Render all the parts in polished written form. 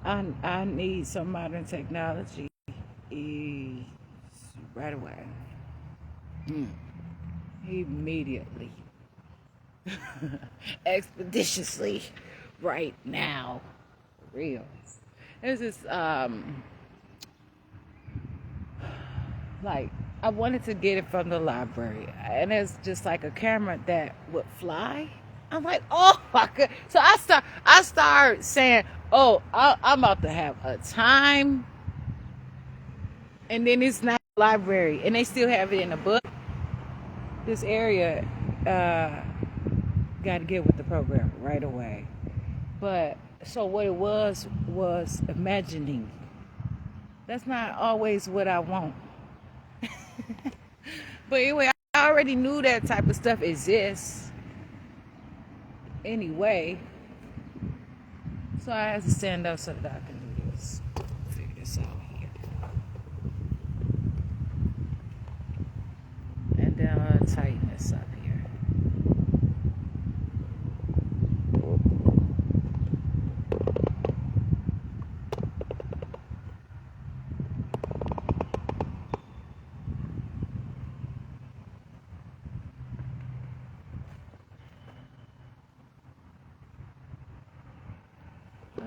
I need some modern technology eh, right away. Immediately. Expeditiously. Right now. Real. There's this like I wanted to get it from the library, and it's just like a camera that would fly. I'm like, oh my god! So I start saying, oh, I'm about to have a time, and then it's not a library, and they still have it in a book. This area, uh, got to get with the program right away. But so what it was imagining. That's not always what I want. But anyway, I already knew that type of stuff exists anyway. So I had to stand up so that I can do this. Figure this out here. And then I'll tighten this up here. Uh,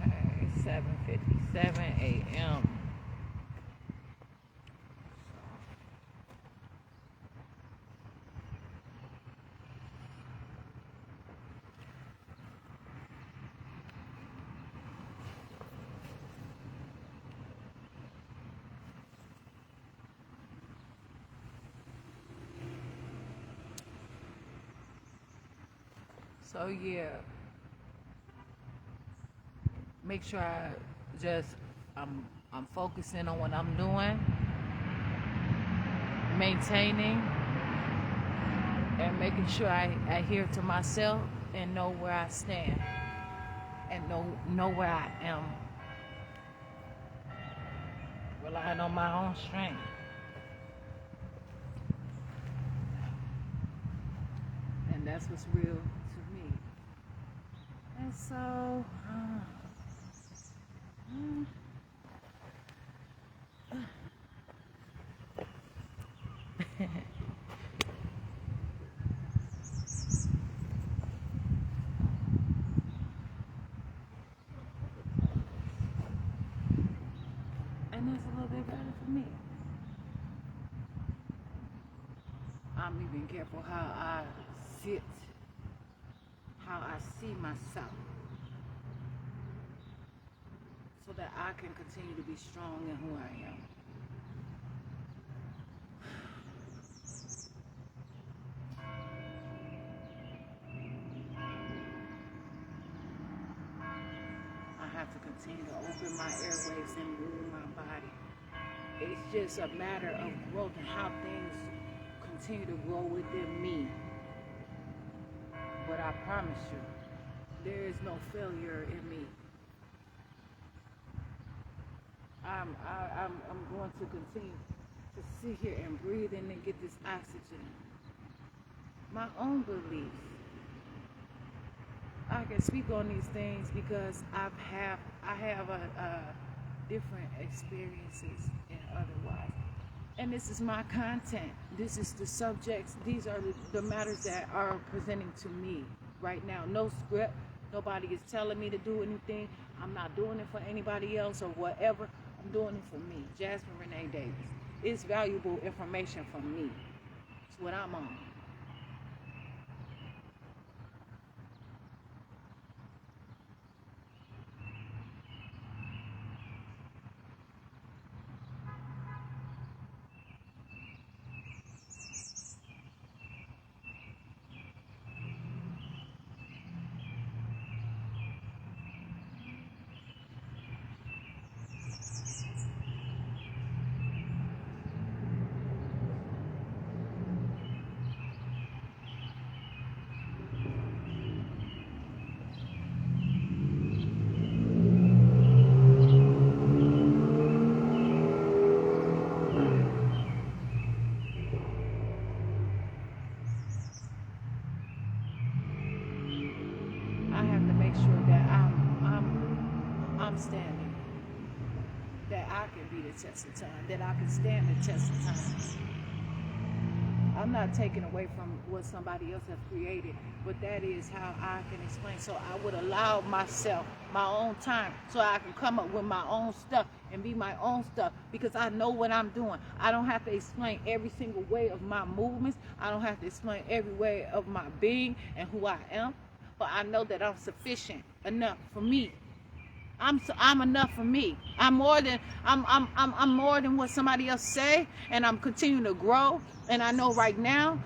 okay, 7:57 a.m. So yeah, make sure I just I'm focusing on what I'm doing, maintaining, and making sure I adhere to myself and know where I stand and know where I am, relying on my own strength. And that's what's real to me. And so, and that's a little bit better for me. I'm even careful how I sit, how I see myself, so that I can continue to be strong in who I am. I have to continue to open my airways and move my body. It's just a matter of growth and how things continue to grow within me. But I promise you, there is no failure in me. I'm going to continue to sit here and breathe in and get this oxygen. My own beliefs. I can speak on these things because I have a different experiences and otherwise. And this is my content. This is the subjects. These are the matters that are presenting to me right now. No script. Nobody is telling me to do anything. I'm not doing it for anybody else or whatever. I'm doing it for me, Jasmine Renee Davis. It's valuable information from me. It's what I'm on. be the test of time, that I can stand the test of time. I'm not taking away from what somebody else has created, but that is how I can explain. So I would allow myself my own time so I can come up with my own stuff and be my own stuff, because I know what I'm doing. I don't have to explain every single way of my movements. I don't have to explain every way of my being and who I am, but I know that I'm sufficient enough for me. I'm enough for me. I'm more than what somebody else say, and I'm continuing to grow. And I know right now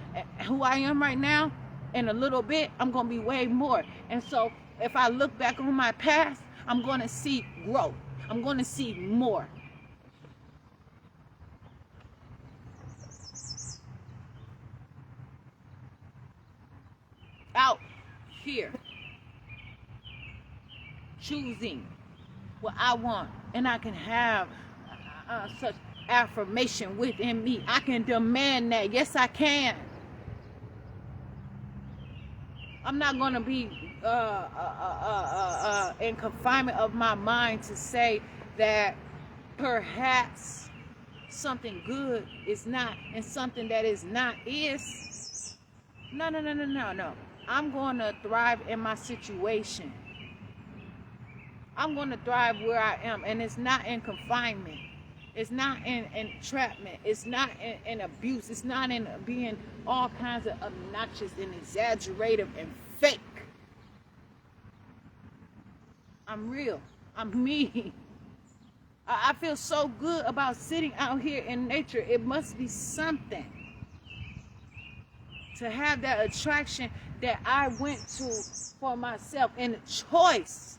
who I am right now. In a little bit, I'm gonna be way more. And so, if I look back on my past, I'm gonna see growth. I'm gonna see more. Out here, choosing what I want, and I can have such affirmation within me. I can demand that. Yes, I can. I'm not going to be in confinement of my mind to say that perhaps something good is not and something that is not is. No, no, no, no, no, no. I'm going to thrive in my situation. I'm going to thrive where I am, and it's not in confinement. It's not in entrapment. It's not in abuse. It's not in being all kinds of obnoxious and exaggerative and fake. I'm real. I'm me. I feel so good about sitting out here in nature. It must be something to have that attraction that I went to for myself, and the choice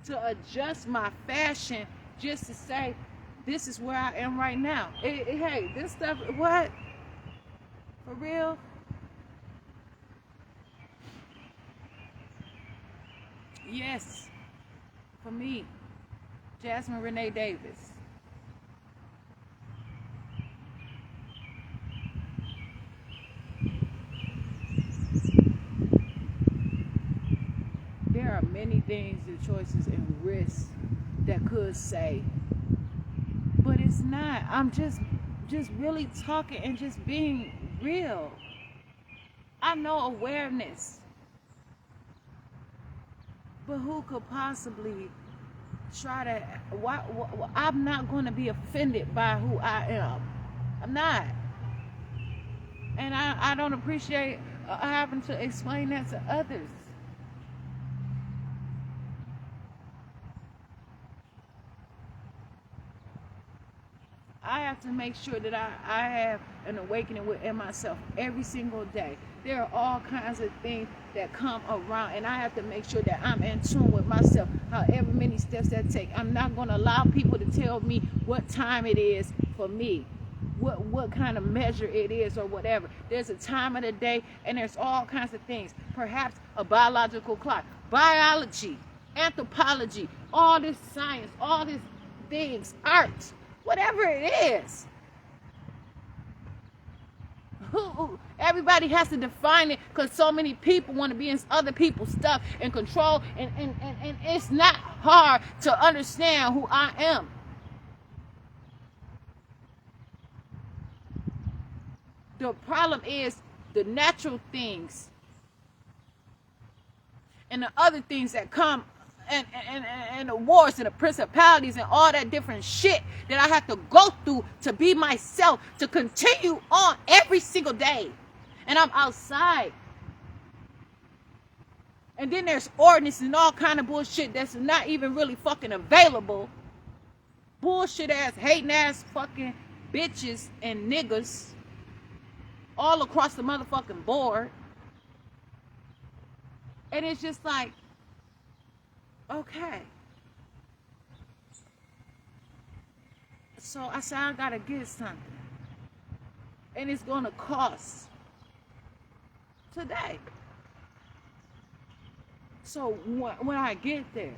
to adjust my fashion just to say, this is where I am right now. Hey, this stuff, what? For real? Yes. For me, Jasmine Renee Davis. There are many things and choices and risks that could say, but it's not. I'm just really talking and just being real. I know awareness, but who could possibly try to? I'm not going to be offended by who I am. I'm not, and I don't appreciate having to explain that to others. I have to make sure that I have an awakening within myself every single day. There are all kinds of things that come around, and I have to make sure that I'm in tune with myself, however many steps that take. I'm not going to allow people to tell me what time it is for me, what kind of measure it is or whatever. There's a time of the day, and there's all kinds of things. Perhaps a biological clock, biology, anthropology, all this science, all these things, art. Whatever it is. Everybody has to define it, because so many people want to be in other people's stuff and control, and it's not hard to understand who I am. The problem is the natural things and the other things that come, and the wars and the principalities and all that different shit that I have to go through to be myself, to continue on every single day. And I'm outside. And then there's ordinance and all kind of bullshit that's not even really fucking available. Bullshit ass, hating ass fucking bitches and niggas all across the motherfucking board. And it's just like, okay. So I said, I gotta get something. And it's gonna cost today. So when I get there,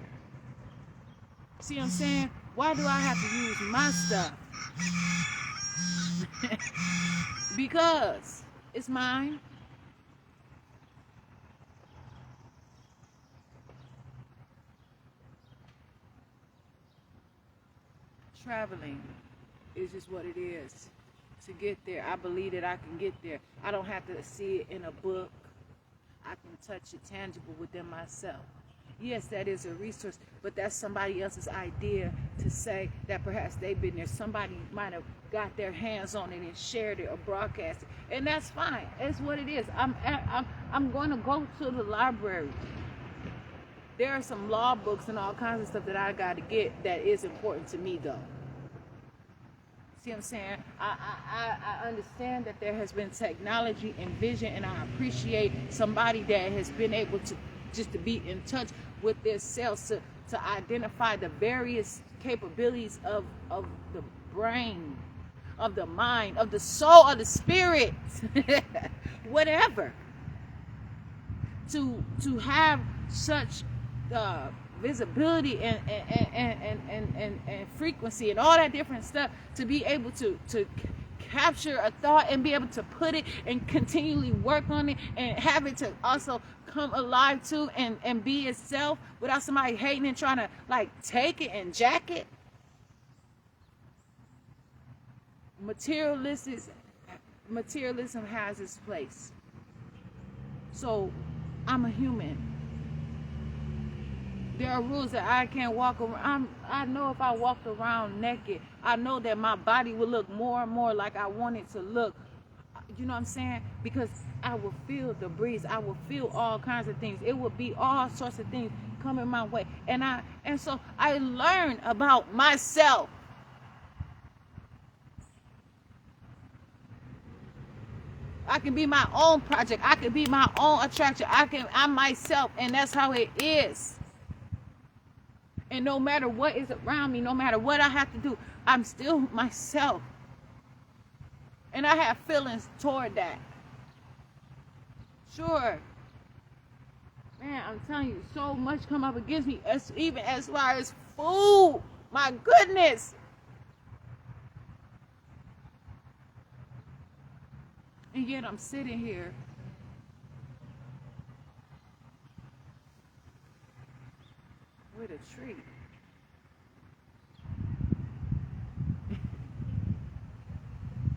see what I'm saying? Why do I have to use my stuff? Because it's mine. Traveling is just what it is. To get there, I believe that I can get there. I don't have to see it in a book. I can touch it tangible within myself. Yes, that is a resource, but that's somebody else's idea to say that perhaps they've been there. Somebody might have got their hands on it and shared it or broadcast it, and that's fine. It's what it is. I'm going to go to the library. There are some law books and all kinds of stuff that I got to get that is important to me, though. See what I'm saying? I understand that there has been technology and vision, and I appreciate somebody that has been able to just to be in touch with their selves to identify the various capabilities of the brain, of the mind, of the soul, of the spirit, whatever. To have such visibility and frequency and all that different stuff, to be able to capture a thought and be able to put it and continually work on it and have it to also come alive too and be itself without somebody hating and trying to like take it and jack it. Materialism has its place. So I'm a human. There are rules that I can't walk around. I know if I walked around naked, I know that my body will look more and more like I want it to look. You know what I'm saying? Because I will feel the breeze. I will feel all kinds of things. It will be all sorts of things coming my way. And so I learn about myself. I can be my own project. I can be my own attraction. I'm myself, and that's how it is. And no matter what is around me, no matter what I have to do, I'm still myself. And I have feelings toward that. Sure. Man, I'm telling you, so much come up against me, even as far as food. My goodness. And yet I'm sitting here with a tree.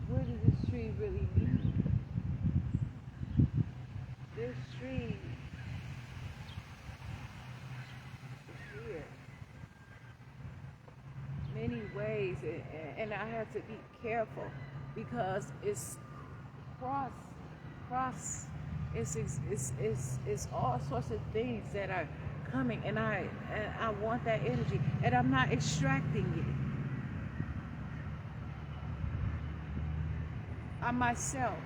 What does this tree really mean? This tree is here. Many ways, and I have to be careful because it's cross. It's all sorts of things that are coming, and I want that energy, and I'm not extracting it. I'm myself.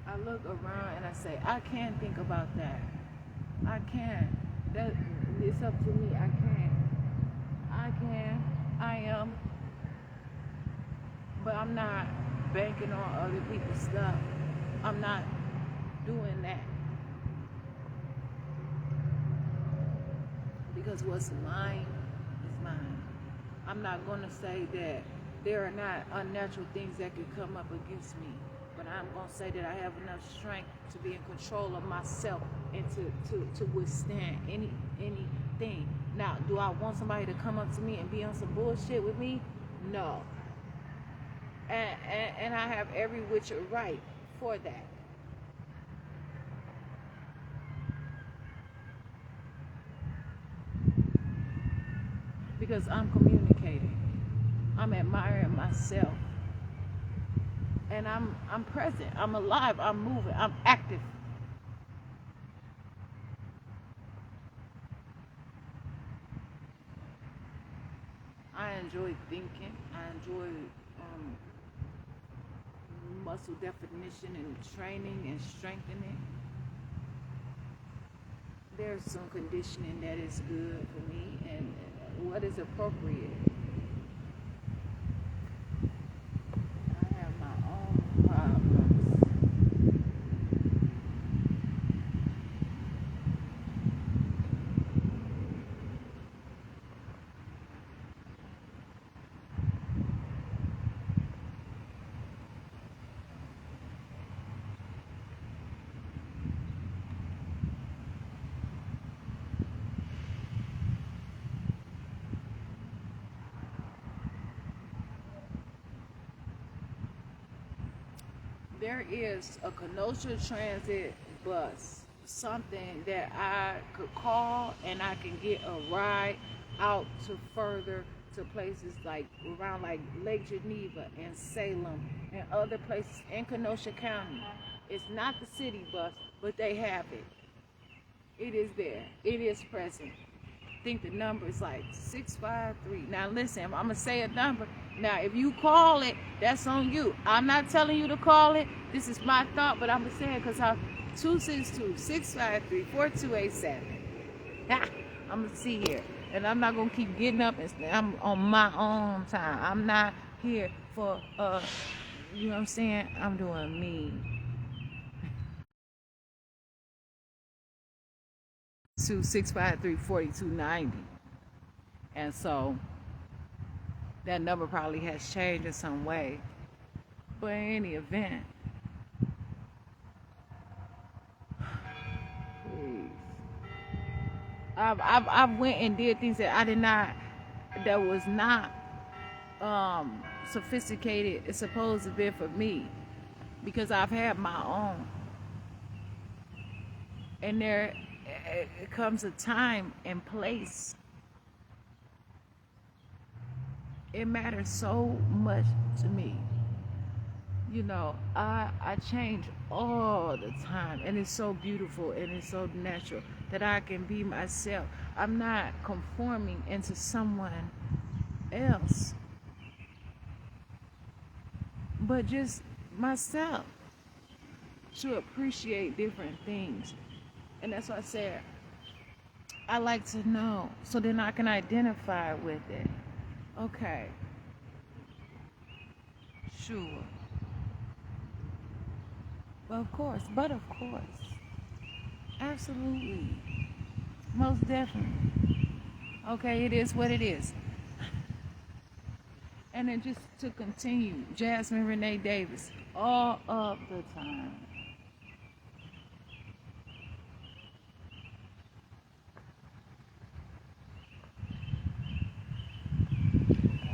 I look around and I say, I can't think about that. I can't. That it's up to me. I can't. I can. I am. But I'm not banking on other people's stuff. I'm not doing that. Because what's mine is mine. I'm not going to say that there are not unnatural things that could come up against me. But I'm going to say that I have enough strength to be in control of myself and to withstand anything. Now, do I want somebody to come up to me and be on some bullshit with me? No. And I have every which right for that. Because I'm communicating. I'm admiring myself. And I'm present. I'm alive. I'm moving. I'm active. I enjoy thinking. I enjoy muscle definition and training and strengthening. There's some conditioning that is good for me and what is appropriate. I have my own problems. there is a Kenosha Transit bus, something that I could call and I can get a ride out to further to places like around like Lake Geneva and Salem and other places in Kenosha County. It's not the city bus, but they have it. It is there. It is present. I think the number is like 653. Now listen, I'm gonna say a number. Now if you call it, that's on you. I'm not telling you to call it. This is my thought, but I'm gonna say it because I'm 262-653-4287. I'm gonna see here, and I'm not gonna keep getting up and I'm on my own time. I'm not here for you know what I'm saying? I'm doing me. 653-4290. And so that number probably has changed in some way. But in any event, please. I've went and did things that I did not, that was not sophisticated. It's supposed to be for me because I've had my own. And there comes a time and place. It matters so much to me. You know, I change all the time, and it's so beautiful and it's so natural that I can be myself. I'm not conforming into someone else, but just myself, to appreciate different things. And that's why I said I like to know, so then I can identify with it. Okay, sure. Of course, absolutely, most definitely. Okay, it is what it is. And then just to continue, Jasmine Renee Davis, all of the time.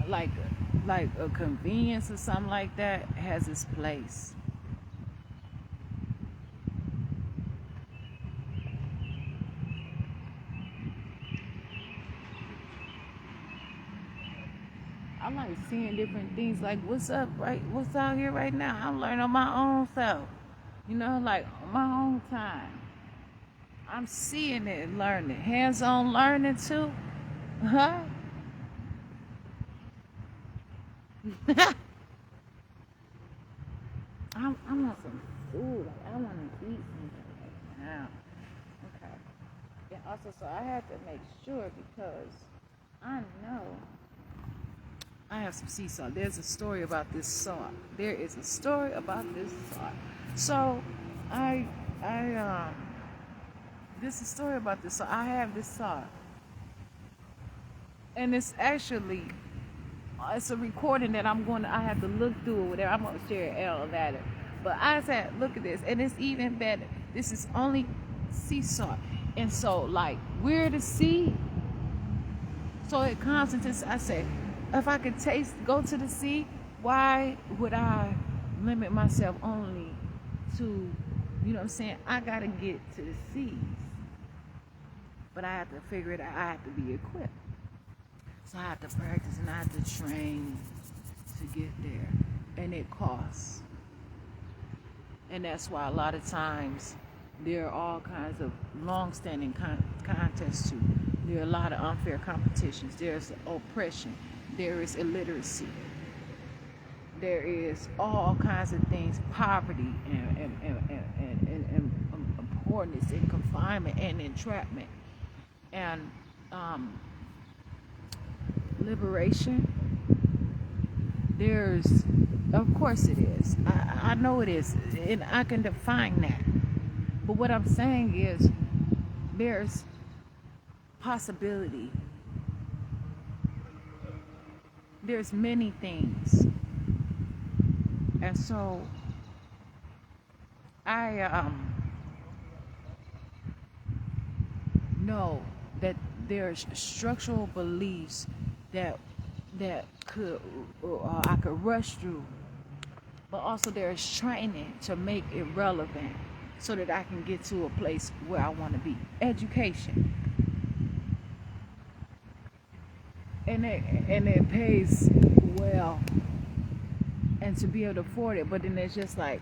Like, like a convenience or something like that has its place. I like seeing different things, like what's up, right? What's out here right now? I'm learning on my own self, you know, like on my own time. I'm seeing it and learning, hands-on learning too. Huh? I want some food. Like, I want to eat something right now. Okay. And also, so I have to make sure because I know I have some sea salt. There's a story about this salt. There is a story about this salt. So there's a story about this salt. I have this salt, and it's actually it's a recording that I have to look through or whatever. I'm gonna share all of that. But I said, look at this, and it's even better. This is only sea salt, and so like we're the sea. So it comes into, I say, if I could go to the sea, why would I limit myself only to, you know what I'm saying? I gotta get to the seas, but I have to figure it out. I have to be equipped. So I have to practice and I have to train to get there, and it costs. And that's why a lot of times there are all kinds of long-standing contests too. There are a lot of unfair competitions. There's oppression. There is illiteracy. There is all kinds of things, poverty and poorness and confinement and entrapment and liberation. There's, of course it is. I know it is, and I can define that. But what I'm saying is there's possibility. There's many things. And so I know that there's structural beliefs that could I could rush through but also there's training to make it relevant so that I can get to a place where I want to be. Education. And it pays well, and to be able to afford it. But then it's just like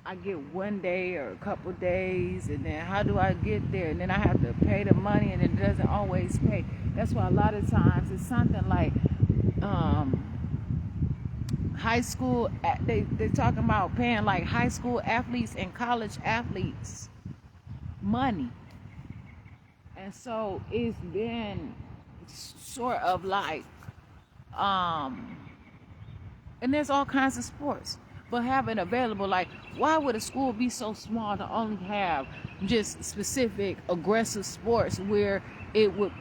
I get one day or a couple days, and then how do I get there? And then I have to pay the money, and it doesn't always pay. That's why a lot of times it's something like um, high school. They're talking about paying like high school athletes and college athletes money, and so it's been sort of like um, and there's all kinds of sports, but having available, like, why would a school be so small to only have just specific aggressive sports where it would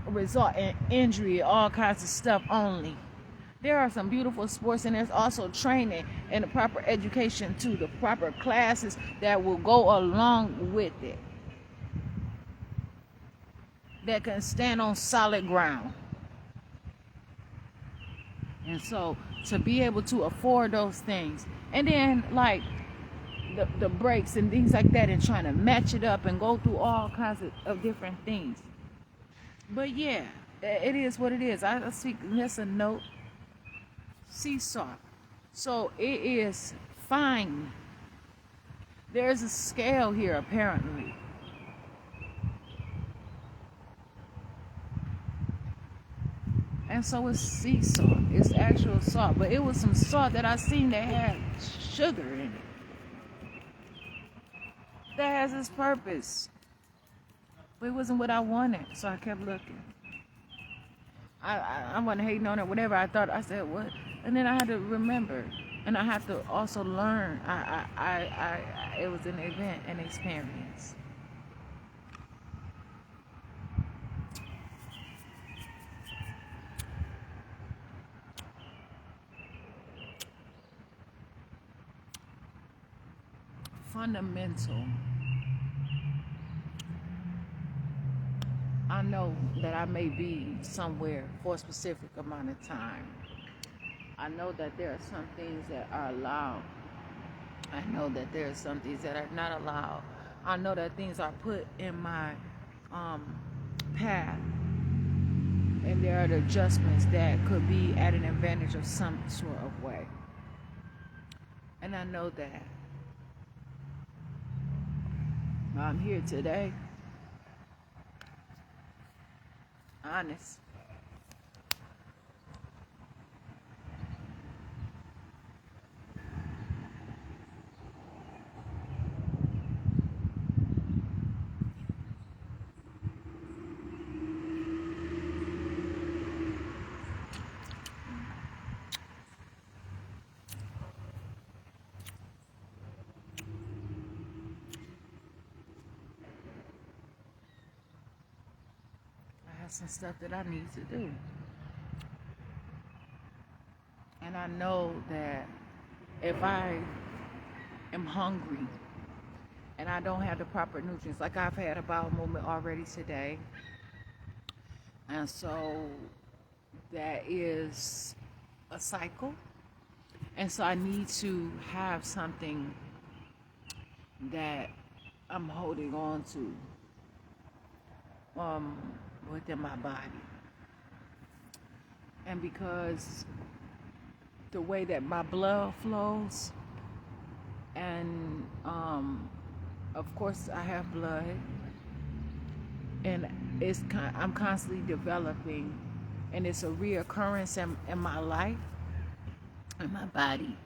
result in injury, all kinds of stuff only? There are some beautiful sports, and there's also training and the proper education too, the proper classes that will go along with it, that can stand on solid ground. And so to be able to afford those things, and then like the breaks and things like that, and trying to match it up and go through all kinds of different things. But yeah, it is what it is. I speak, that's a note. Seesaw. So it is fine. There's a scale here apparently. And so it's sea salt. It's actual salt. But it was some salt that I seen that had sugar in it. That has its purpose. But it wasn't what I wanted. So I kept looking. I wasn't hating on it, whatever. I thought, I said, what? And then I had to remember. And I had to also learn. It was an event, an experience. Fundamental. I know that I may be somewhere for a specific amount of time. I know that there are some things that are allowed. I know that there are some things that are not allowed. I know that things are put in my path, and there are the adjustments that could be at an advantage of some sort of way. And I know that I'm here today, honest. I have some stuff that I need to do. And I know that if I am hungry and I don't have the proper nutrients, like I've had a bowel movement already today, and so that is a cycle. And so I need to have something that I'm holding on to within my body. And because the way that my blood flows, and of course I have blood, and I'm constantly developing, and it's a reoccurrence in my life, in my body.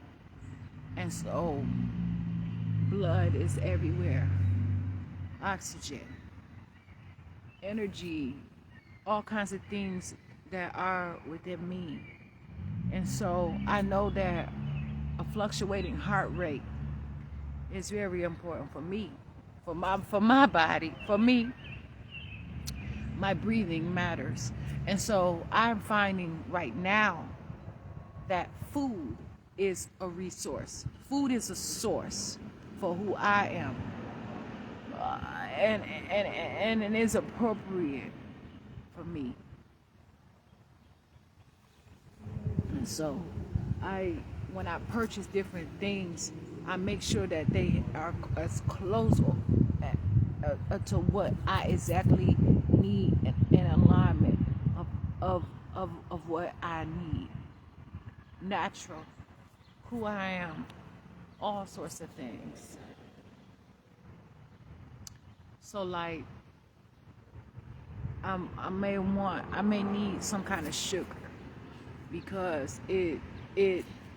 And so blood is everywhere, oxygen, energy, all kinds of things that are within me. And so I know that a fluctuating heart rate is very important for me, for my body, for me. My breathing matters. And so I'm finding right now that food is a resource. Food is a source for who I am. And it is appropriate for me. And so I when I purchase different things, I make sure that they are as close to what I exactly need in alignment of, of what I need. Natural, who I am, all sorts of things. So like, I may need some kind of sugar because it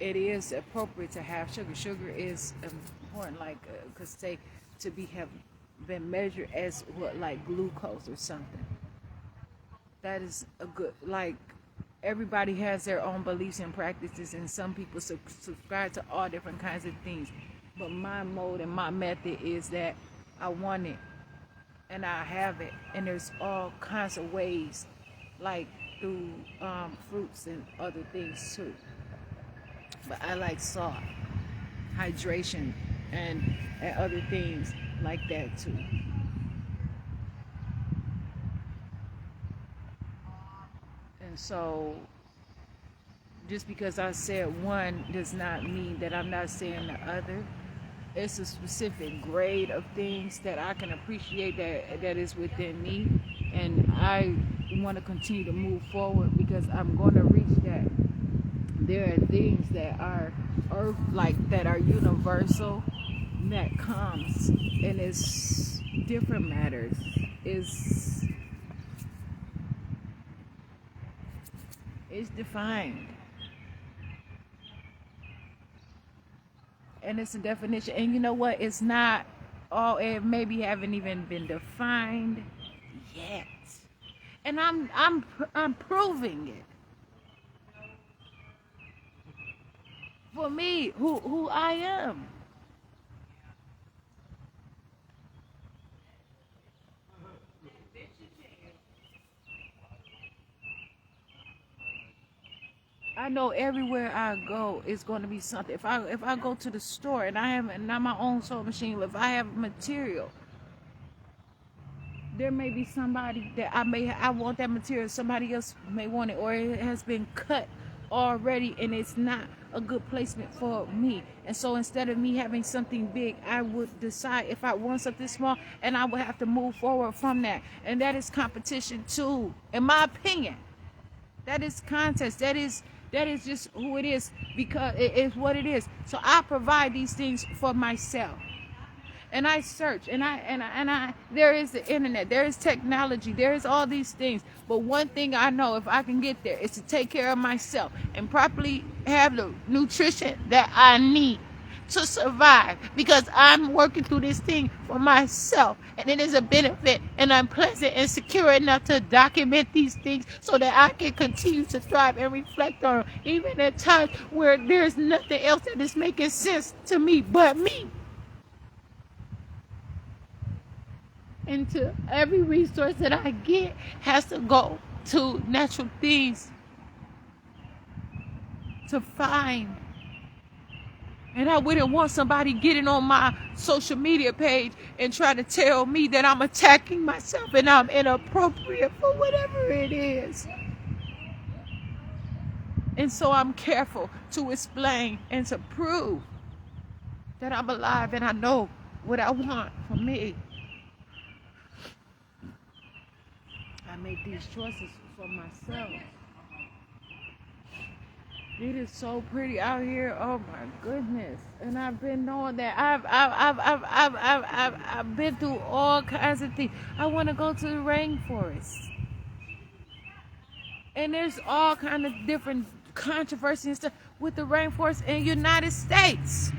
is appropriate to have sugar. Sugar is important, like cause say to have been measured as what, like glucose or something. That is a good, like, everybody has their own beliefs and practices, and some people subscribe to all different kinds of things. But my mode and my method is that I want it and I have it, and there's all kinds of ways, like through fruits and other things too. But I like salt, hydration, and other things like that too. And so, just because I said one does not mean that I'm not saying the other. It's a specific grade of things that I can appreciate that is within me, and I want to continue to move forward because I'm going to reach that. There are things that are earth, like that are universal, that comes and it's different matters. It's defined. And it's a definition. And you know what? It's not all, it maybe haven't even been defined yet. And I'm proving it. For me, who I am. I know everywhere I go it's going to be something. If I go to the store and I have not my own sewing machine, if I have material, there may be somebody that I want that material, somebody else may want it, or it has been cut already and it's not a good placement for me. And so instead of me having something big, I would decide if I want something small, and I would have to move forward from that. And that is competition too, in my opinion. That is contest. That is just who it is, because it is what it is. So I provide these things for myself. And I search, and I there is the internet, there is technology, there is all these things. But one thing I know, if I can get there, is to take care of myself and properly have the nutrition that I need to survive, because I'm working through this thing for myself, and it is a benefit, and I'm pleasant and secure enough to document these things so that I can continue to thrive and reflect on them, even at times where there's nothing else that is making sense to me but me. And to every resource that I get has to go to natural things to find. And I wouldn't want somebody getting on my social media page and trying to tell me that I'm attacking myself and I'm inappropriate for whatever it is. And so I'm careful to explain and to prove that I'm alive and I know what I want for me. I make these choices for myself. It is so pretty out here. Oh my goodness! And I've been knowing that I've been through all kinds of things. I want to go to the rainforest, and there's all kind of different controversy and stuff with the rainforest in the United States.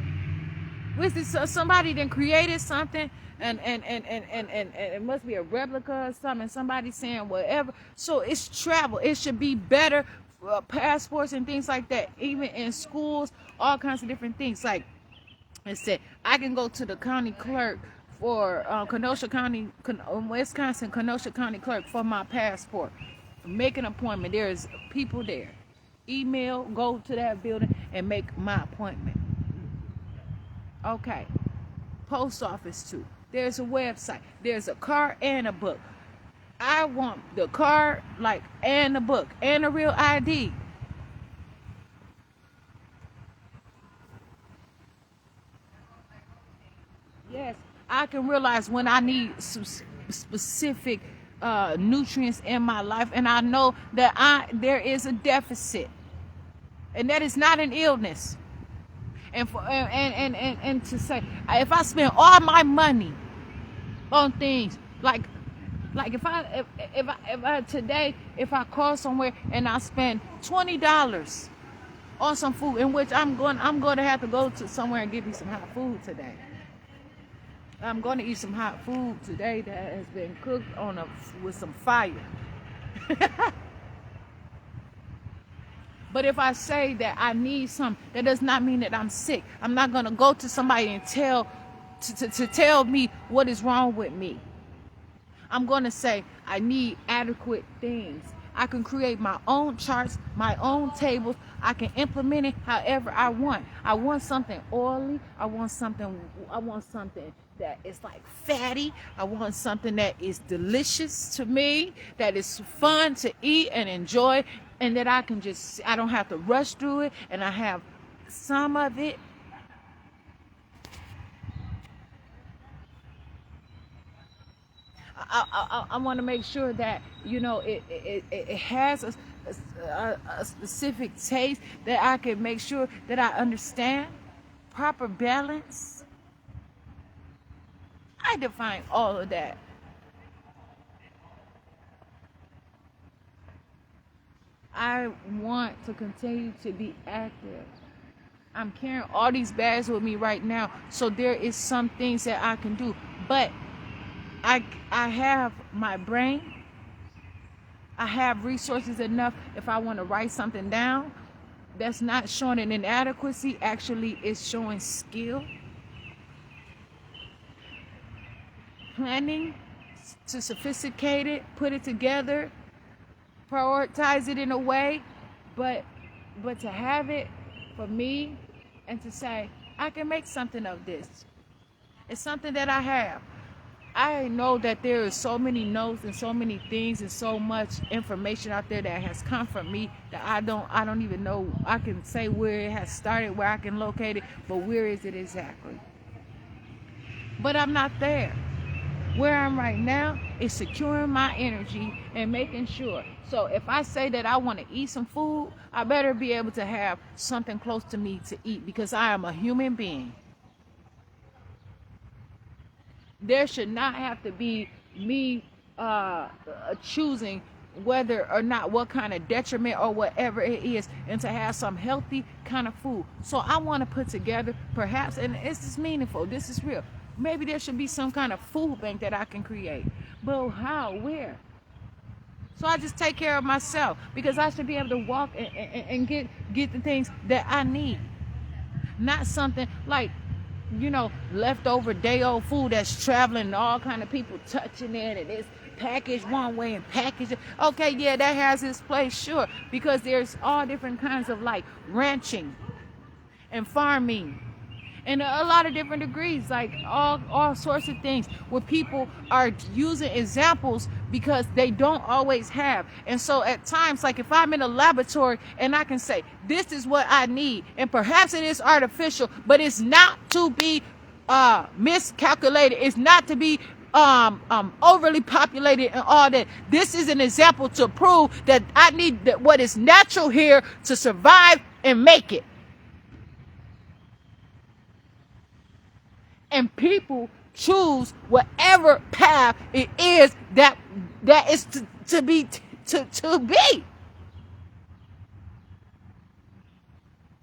With this, so somebody then created something, and it must be a replica or something. Somebody saying whatever. So it's travel. It should be better. Passports and things like that, even in schools, all kinds of different things. Like I said, I can go to the county clerk for Kenosha County, Wisconsin, Kenosha County clerk for my passport. Make an appointment. There's people there. Email, go to that building and make my appointment. Okay. Post office too. There's a website. There's a card and a book. I want the card, like, and the book, and a real ID. yes, I can realize when I need some specific nutrients in my life, and I know that there is a deficit, and that is not an illness. And to say, if I spend all my money on things like if I today, if I call somewhere and I spend $20 on some food, in which I'm going to have to go to somewhere and get me some hot food today. I'm going to eat some hot food today that has been cooked with some fire. But if I say that I need some, that does not mean that I'm sick. I'm not going to go to somebody and tell me what is wrong with me. I'm going to say I need adequate things. I can create my own charts, my own tables. I can implement it however I want. I want something oily. I want something that is like fatty. I want something that is delicious to me, that is fun to eat and enjoy, and that I don't have to rush through it, and I have some of it. I want to make sure that it has a specific taste, that I can make sure that I understand proper balance. I define all of that. I want to continue to be active. I'm carrying all these bags with me right now, so there is some things that I can do, but I have my brain. I have resources enough if I want to write something down. That's not showing an inadequacy. Actually, it's showing skill. Planning to sophisticate it, put it together, prioritize it in a way, but to have it for me and to say, I can make something of this. It's something that I have. I know that there is so many notes and so many things and so much information out there that has come from me that I don't even know. I can say where it has started, where I can locate it, but where is it exactly? But I'm not there. Where I'm right now is securing my energy and making sure. So if I say that I want to eat some food, I better be able to have something close to me to eat, because I am a human being. There should not have to be me choosing whether or not, what kind of detriment or whatever it is, and to have some healthy kind of food. So I want to put together, perhaps, and this is meaningful, this is real, maybe there should be some kind of food bank that I can create. But how? Where? So I just take care of myself, because I should be able to walk and get the things that I need. Not something like, leftover day old food that's traveling and all kind of people touching it, and it's packaged one way and packaged. Okay, yeah, that has its place, sure, because there's all different kinds of like ranching and farming, and a lot of different degrees, like all sorts of things where people are using examples because they don't always have. And so at times, like if I'm in a laboratory and I can say, this is what I need, and perhaps it is artificial, but it's not to be miscalculated. It's not to be overly populated and all that. This is an example to prove that I need what is natural here to survive and make it. And people choose whatever path it is that is to be.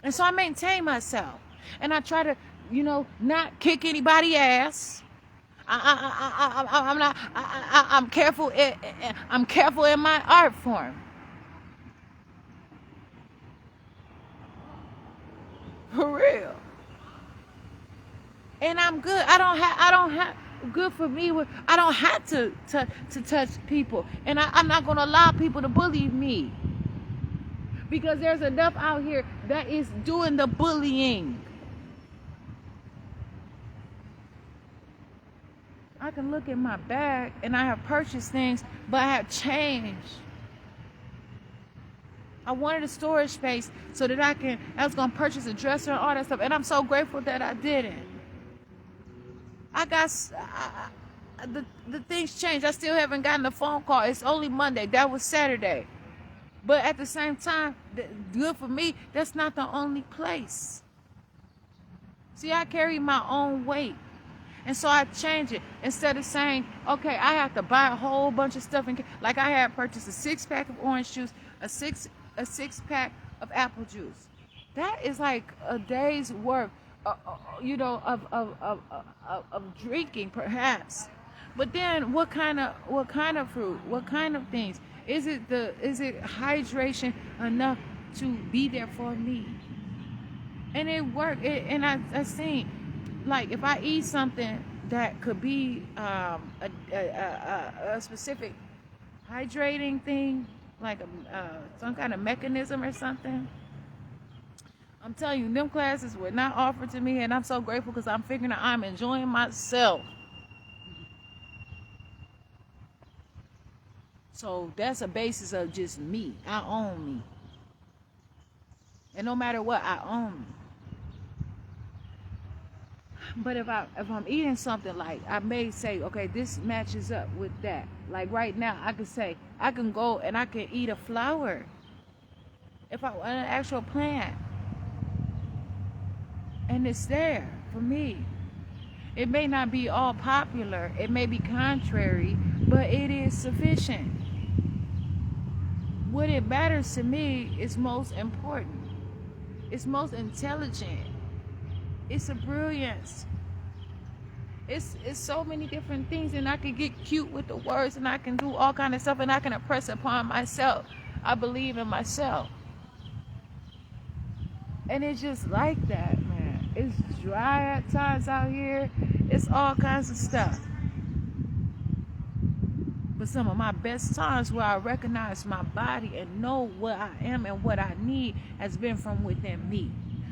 And so I maintain myself, and I try to, not kick anybody's ass. I'm not. I'm careful. I'm careful in my art form. For real. And I'm good. I don't have good for me. I don't have to touch people, and I'm not gonna allow people to bully me, because there's enough out here that is doing the bullying. I can look at my bag and I have purchased things, but I have changed. I wanted a storage space so that I was gonna purchase a dresser and all that stuff, and I'm so grateful that I didn't. I got the things changed. I still haven't gotten a phone call. It's only Monday. That was Saturday. But at the same time, good for me, that's not the only place. See, I carry my own weight. And so I change it. Instead of saying, okay, I have to buy a whole bunch of stuff. Like I had purchased a 6-pack of orange juice, a six pack of apple juice. That is like a day's worth, of drinking, perhaps. But then, what kind of fruit? What kind of things? Is it hydration enough to be there for me? And it worked. And I seen, like, if I eat something that could be a specific hydrating thing, like some kind of mechanism or something. I'm telling you, them classes were not offered to me, and I'm so grateful because I'm figuring out I'm enjoying myself. So that's a basis of just me. I own me. And no matter what, I own me. But if I'm eating something, like I may say, okay, this matches up with that. Like right now, I could say I can go and I can eat a flower. If I want an actual plant, and it's there for me. It may not be all popular. It may be contrary, but it is sufficient. What it matters to me is most important. It's most intelligent. It's a brilliance. It's so many different things, and I can get cute with the words, and I can do all kind of stuff, and I can impress upon myself. I believe in myself. And it's just like that, man. It's dry at times out here. It's all kinds of stuff. But some of my best times where I recognize my body and know what I am and what I need has been from within me.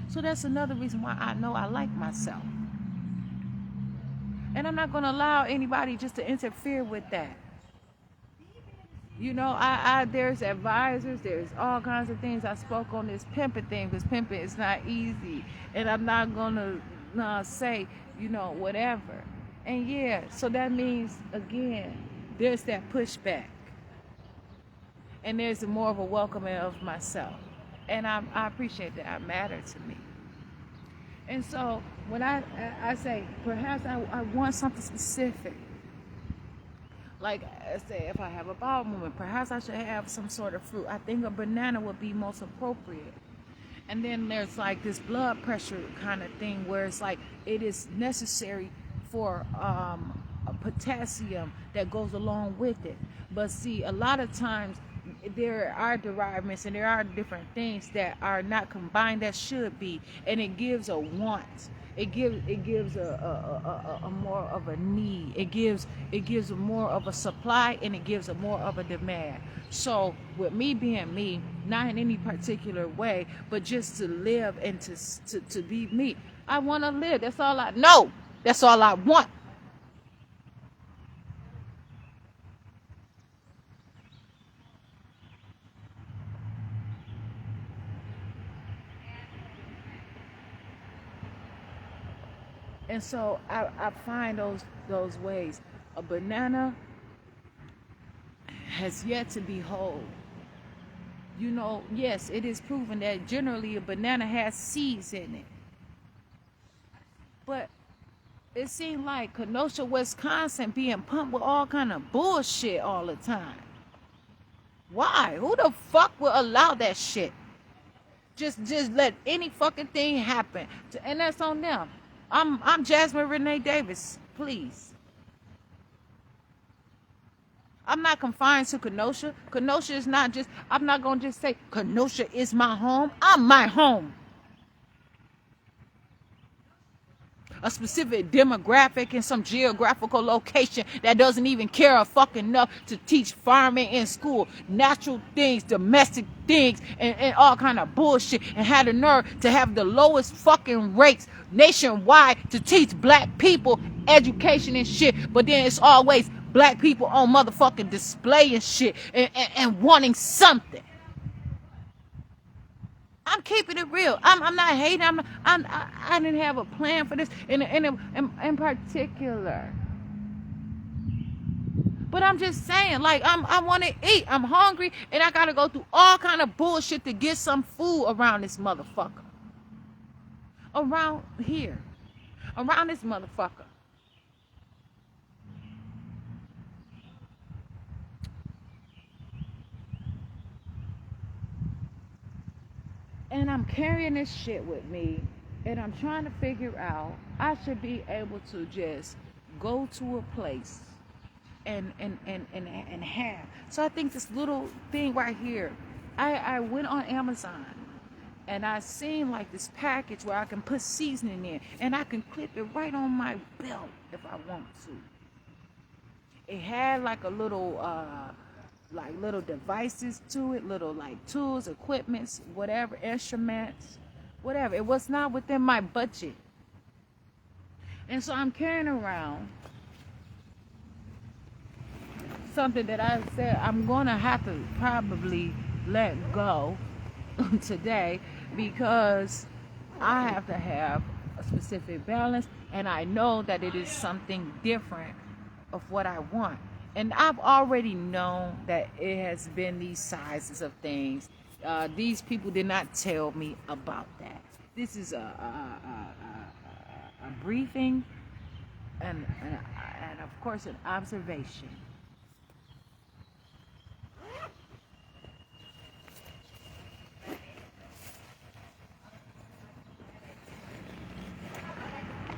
So that's another reason why I know I like myself. And I'm not going to allow anybody just to interfere with that. You know, there's advisors, there's all kinds of things. I spoke on this pimping thing because pimping is not easy. And I'm not going to say, whatever. And yeah, so that means, again, there's that pushback. And there's more of a welcoming of myself. And I appreciate that. It matters to me. And so when I say, perhaps I want something specific. Like I say, if I have a bowel movement, perhaps I should have some sort of fruit. I think a banana would be most appropriate. And then there's like this blood pressure kind of thing where it's like it is necessary for a potassium that goes along with it. But see, a lot of times there are derivatives and there are different things that are not combined that should be, and it gives a want. It gives a more of a need. It gives a more of a supply, and it gives a more of a demand. So with me being me, not in any particular way, but just to live and to be me. I want to live. That's all I know. That's all I want. And so I find those ways. A banana has yet to be whole. Yes, it is proven that generally a banana has seeds in it. But it seemed like Kenosha, Wisconsin being pumped with all kind of bullshit all the time. Why? Who the fuck will allow that shit? Just let any fucking thing happen. And that's on them. I'm Jasmine Renee Davis, please. I'm not confined to Kenosha. Kenosha is not just, I'm not going to just say Kenosha is my home. I'm my home. A specific demographic in some geographical location that doesn't even care a fucking enough to teach farming in school, natural things, domestic things, and all kind of bullshit, and had the nerve to have the lowest fucking rates nationwide to teach black people education and shit, but then it's always black people on motherfucking display and shit and wanting something. I'm keeping it real. I'm not hating. I didn't have a plan for this in particular. But I'm just saying, like, I want to eat. I'm hungry, and I gotta go through all kind of bullshit to get some food around this motherfucker. Around here, around this motherfucker. And I'm carrying this shit with me, and I'm trying to figure out. I should be able to just go to a place and have. So I think this little thing right here, I went on Amazon and I seen like this package where I can put seasoning in and I can clip it right on my belt if I want to. It had like a little like little devices to it, little like tools, equipments, whatever, instruments, whatever. It was not within my budget. And so I'm carrying around something that I said I'm gonna have to probably let go today because I have to have a specific balance, and I know that it is something different of what I want. And I've already known that it has been these sizes of things. These people did not tell me about that. This is a briefing and of course an observation.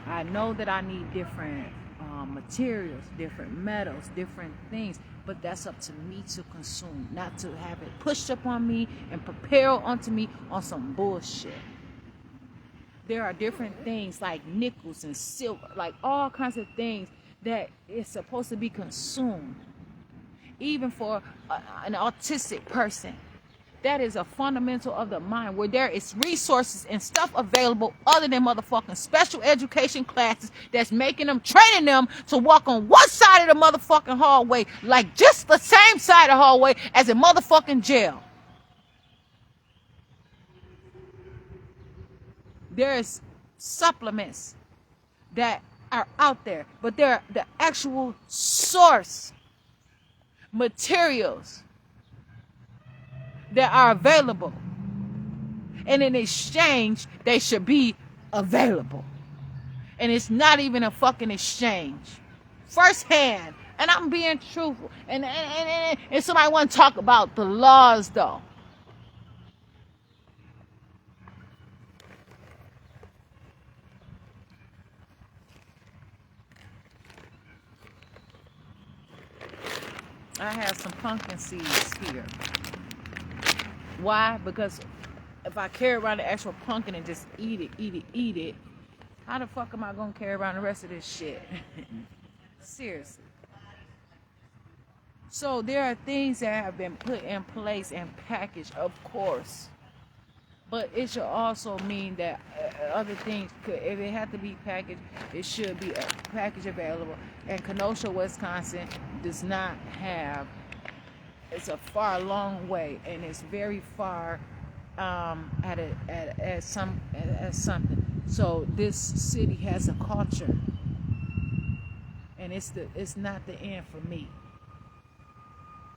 I know that I need different materials, different metals, different things, but that's up to me to consume, not to have it pushed up on me and propelled onto me on some bullshit. There are different things like nickels and silver, like all kinds of things that is supposed to be consumed. Even for an autistic person, that is a fundamental of the mind where there is resources and stuff available other than motherfucking special education classes that's making them, training them to walk on one side of the motherfucking hallway, like just the same side of the hallway as a motherfucking jail. There's supplements that are out there, but they're the actual source materials that are available, and in exchange they should be available, and it's not even a fucking exchange, firsthand. And I'm being truthful, and somebody want to talk about the laws though. I have some pumpkin seeds here. Why? Because if I carry around the actual pumpkin and just eat it, how the fuck am I gonna carry around the rest of this shit? Seriously. So there are things that have been put in place and packaged, of course. But it should also mean that other things could, if it had to be packaged, it should be a package available. And Kenosha, Wisconsin does not have, it's a far long way, and it's very far at something. So this city has a culture, and it's not the end for me.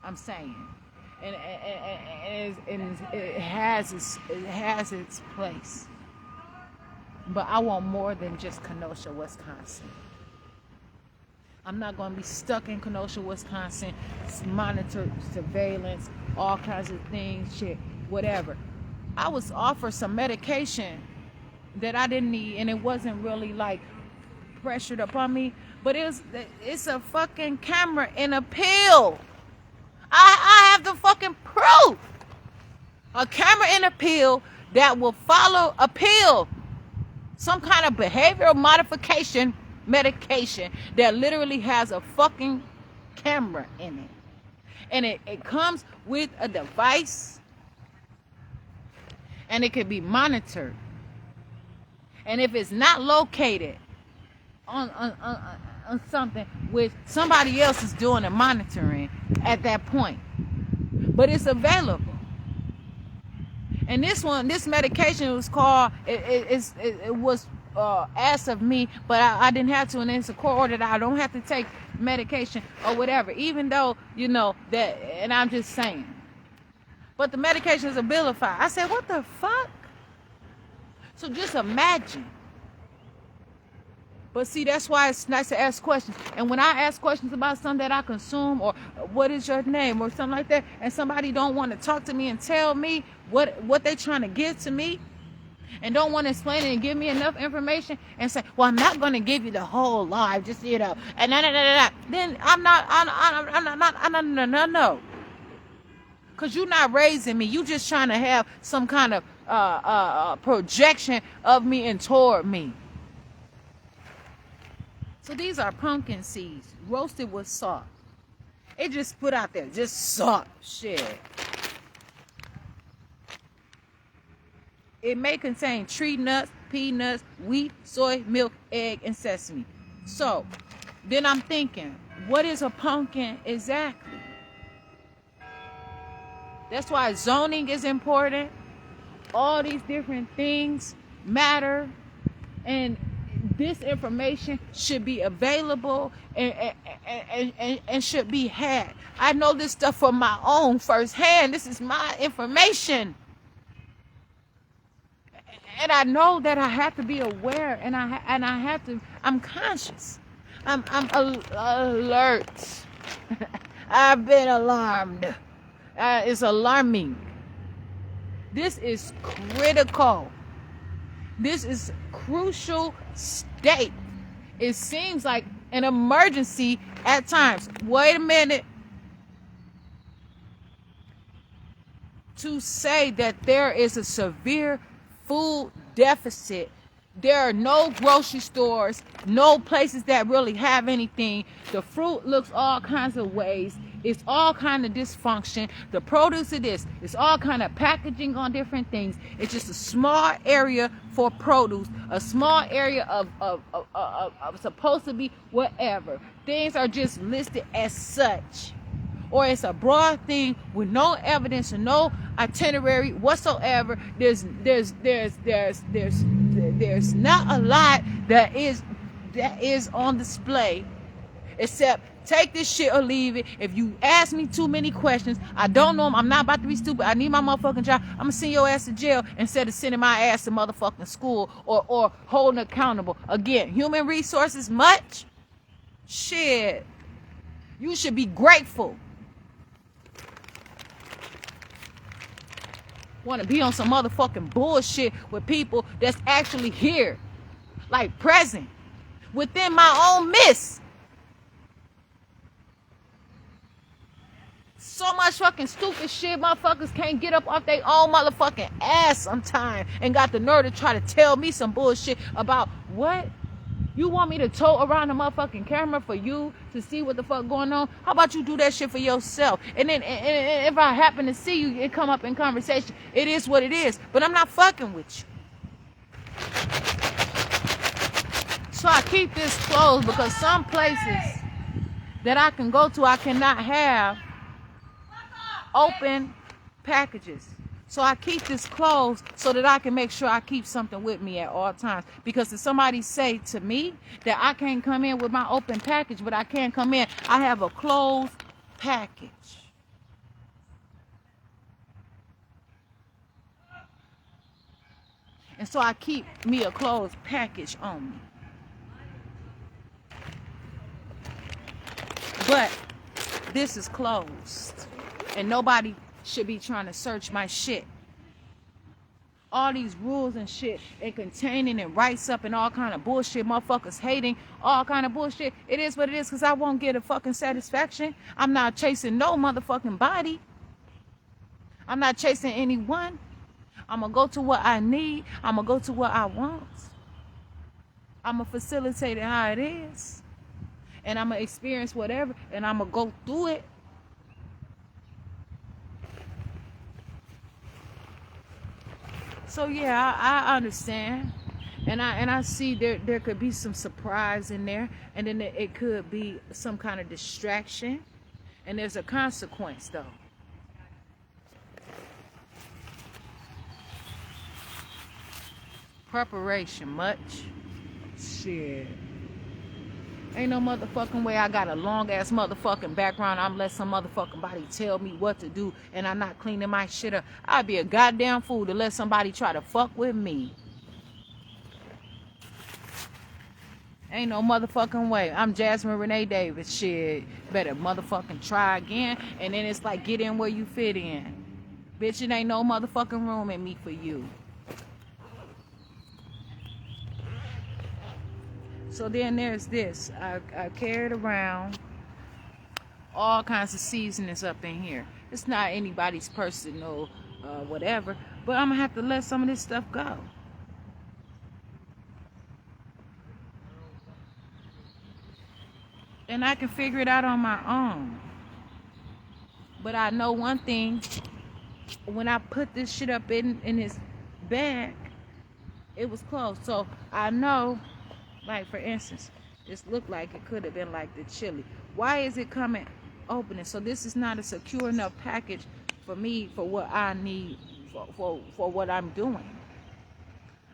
I'm saying. And it has its place, but I want more than just Kenosha, Wisconsin. I'm not going to be stuck in Kenosha, Wisconsin, monitored, surveillance, all kinds of things, shit, whatever. I was offered some medication that I didn't need, and it wasn't really like pressured upon me, but it's a fucking camera in a pill. I have the fucking proof. A camera in a pill that will follow a pill. Some kind of behavioral modification medication that literally has a fucking camera in it. And it comes with a device. And it can be monitored. And if it's not located on something with somebody else is doing the monitoring at that point, but it's available, And this medication was called, it was asked of me, but I didn't have to, and it's a court order that I don't have to take medication or whatever, even though, that, and I'm just saying. But the medication is Abilify. I said, what the fuck? So just imagine. But see, that's why it's nice to ask questions. And when I ask questions about something that I consume, or what is your name, or something like that, and somebody don't want to talk to me and tell me what they're trying to give to me, and don't want to explain it and give me enough information, and say, well, I'm not going to give you the whole life, just, and then I'm not, no. Because you're not raising me. You just trying to have some kind of projection of me and toward me. So these are pumpkin seeds, roasted with salt. It just put out there, just salt. Shit. It may contain tree nuts, peanuts, wheat, soy, milk, egg, and sesame. So then I'm thinking, what is a pumpkin exactly? That's why zoning is important. All these different things matter. And this information should be available and should be had. I know this stuff from my own firsthand. This is my information. And I know that I have to be aware, and I have to, I'm conscious. I'm alert. I've been alarmed. It's alarming. This is critical. This is crucial state. It seems like an emergency at times. Wait a minute. To say that there is a severe food deficit, there are no grocery stores, no places that really have anything. The fruit looks all kinds of ways. It's all kind of dysfunction. The produce of this, it's all kind of packaging on different things. It's just a small area for produce, a small area of supposed to be whatever. Things are just listed as such. Or it's a broad thing with no evidence and no itinerary whatsoever. There's not a lot that is on display, except take this shit or leave it. If you ask me too many questions, I don't know them. I'm not about to be stupid. I need my motherfucking job. I'm gonna send your ass to jail instead of sending my ass to motherfucking school or holding accountable. Again, human resources much? Shit. You should be grateful. Want to be on some motherfucking bullshit with people that's actually here, like present within my own midst. So much fucking stupid shit. Motherfuckers can't get up off their own motherfucking ass sometimes, and got the nerve to try to tell me some bullshit about what? You want me to tote around the motherfucking camera for you to see what the fuck going on? How about you do that shit for yourself? And then and if I happen to see you, it come up in conversation. It is what it is. But I'm not fucking with you. So I keep this closed because some places that I can go to, I cannot have open packages. So I keep this closed so that I can make sure I keep something with me at all times. Because if somebody say to me that I can't come in with my open package, but I can't come in, I have a closed package. And so I keep me a closed package on me. But this is closed. And nobody should be trying to search my shit. All these rules and shit and containing and rights up and all kind of bullshit, motherfuckers hating all kind of bullshit. It is what it is, because I won't get a fucking satisfaction. I'm not chasing no motherfucking body. I'm not chasing anyone. I'm gonna go to what I need. I'm gonna go to what I want. I'm gonna facilitate it how it is, and I'm gonna experience whatever, and I'm gonna go through it. So yeah, I understand, and I see there could be some surprise in there, and then it could be some kind of distraction, and there's a consequence though. Preparation, much. Shit. Ain't no motherfucking way I got a long ass motherfucking background. I'm let some motherfucking body tell me what to do and I'm not cleaning my shit up. I'd be a goddamn fool to let somebody try to fuck with me. Ain't no motherfucking way. I'm Jasmine Renee Davis. Shit. Better motherfucking try again. And then it's like, get in where you fit in. Bitch, it ain't no motherfucking room in me for you. So then there's this. I carried around all kinds of seasonings up in here. It's not anybody's personal whatever, but I'm gonna have to let some of this stuff go. And I can figure it out on my own. But I know one thing. When I put this shit up in this bag, it was closed. So I know. Like, for instance, this looked like it could have been like the chili. Why is it coming opening? So this is not a secure enough package for me for what I need for what I'm doing.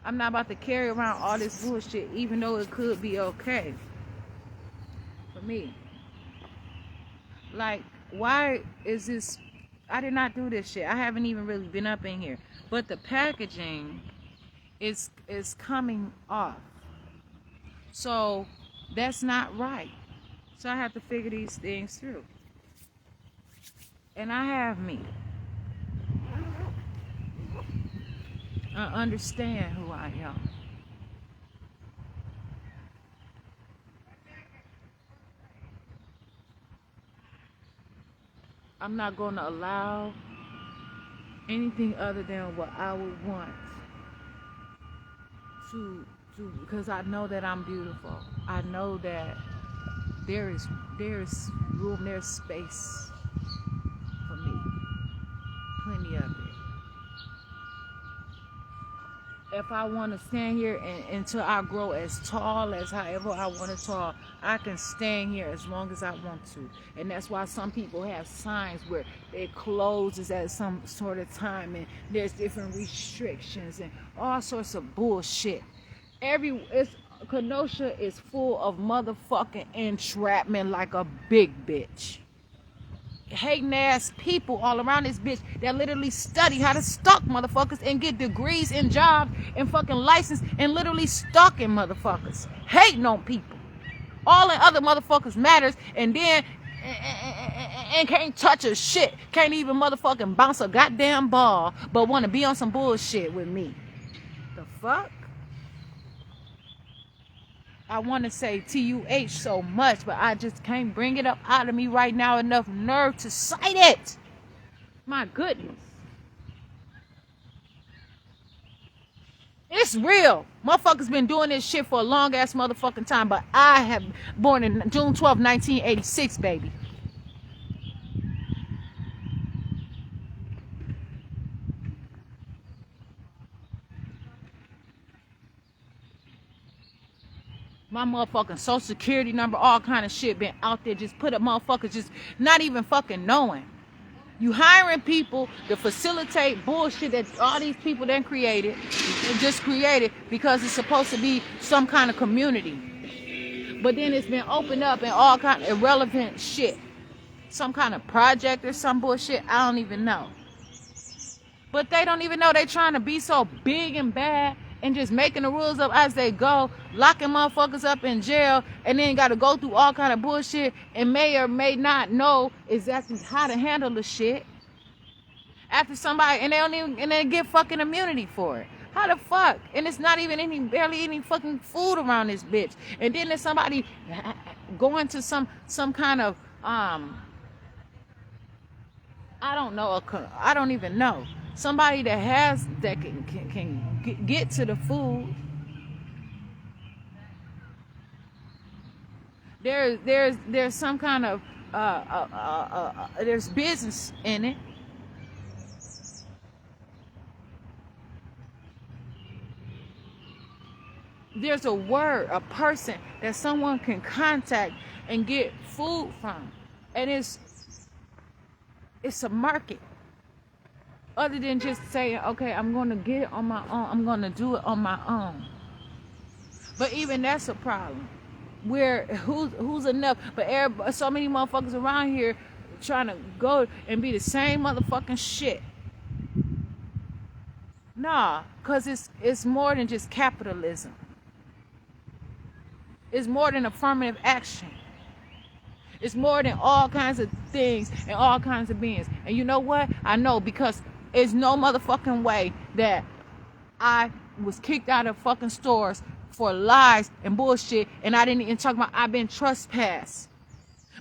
I'm not about to carry around all this bullshit, even though it could be okay for me. Like, why is this? I did not do this shit. I haven't even really been up in here. But the packaging is coming off. So that's not right. So I have to figure these things through. And I have me. I understand who I am. I'm not going to allow anything other than what I would want to, because I know that I'm beautiful. I know that there's room, there's space for me. Plenty of it. If I want to stand here until I grow as tall as however I want to tall, I can stand here as long as I want to. And that's why some people have signs where it closes at some sort of time and there's different restrictions and all sorts of bullshit. Kenosha is full of motherfucking entrapment like a big bitch. Hating ass people all around this bitch that literally study how to stalk motherfuckers and get degrees and jobs and fucking license and literally stalking motherfuckers. Hating on people. All in other motherfuckers matters and then and can't touch a shit. Can't even motherfucking bounce a goddamn ball but want to be on some bullshit with me. The fuck? I want to say TUH so much, but I just can't bring it up out of me right now. Enough nerve to cite it. My goodness. It's real. Motherfuckers been doing this shit for a long ass motherfucking time, but I have born in June 12, 1986, baby. My motherfucking social security number, all kind of shit been out there. Just put up motherfuckers just not even fucking knowing. You hiring people to facilitate bullshit that all these people then created, just created because it's supposed to be some kind of community. But then it's been opened up in all kind of irrelevant shit. Some kind of project or some bullshit, I don't even know. But they don't even know they trying to be so big and bad and just making the rules up as they go, locking motherfuckers up in jail, and then got to go through all kind of bullshit and may or may not know exactly how to handle the shit. After somebody, and they don't even, and they get fucking immunity for it. How the fuck? And it's not even barely any fucking food around this bitch. And then there's somebody going to some kind of, I don't know, I don't even know. Somebody that can get to the food. There's some kind of there's business in it. There's a person that someone can contact and get food from, and it's a market. other than just saying, okay, I'm going to get it on my own. I'm going to do it on my own. But even that's a problem. Where who's enough? But so many motherfuckers around here trying to go and be the same motherfucking shit. Nah, cause it's more than just capitalism. It's more than affirmative action. It's more than all kinds of things and all kinds of beings. And you know what? I know, because there's no motherfucking way that I was kicked out of fucking stores for lies and bullshit, and I didn't even talk about I've been trespassed.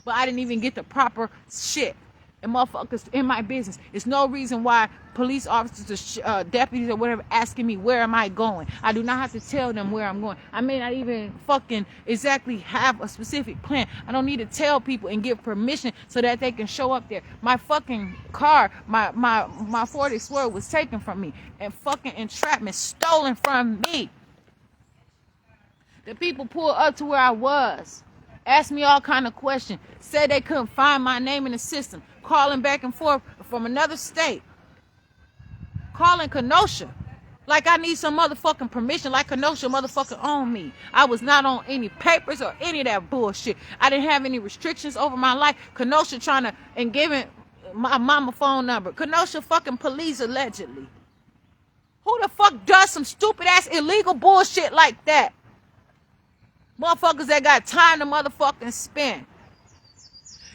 But I didn't even get the proper shit. And motherfuckers in my business. There's no reason why police officers or deputies or whatever asking me where am I going. I do not have to tell them where I'm going. I may not even fucking exactly have a specific plan. I don't need to tell people and give permission so that they can show up there. My fucking car, my Ford Explorer was taken from me, and fucking entrapment stolen from me. The people pulled up to where I was, asked me all kind of questions, said they couldn't find my name in the system, calling back and forth from another state, calling Kenosha like I need some motherfucking permission, like Kenosha motherfucking own me. I was not on any papers or any of that bullshit. I didn't have any restrictions over my life. Kenosha trying to and giving my mama phone number. Kenosha fucking police allegedly. Who the fuck does some stupid ass illegal bullshit like that? Motherfuckers that got time to motherfucking spend.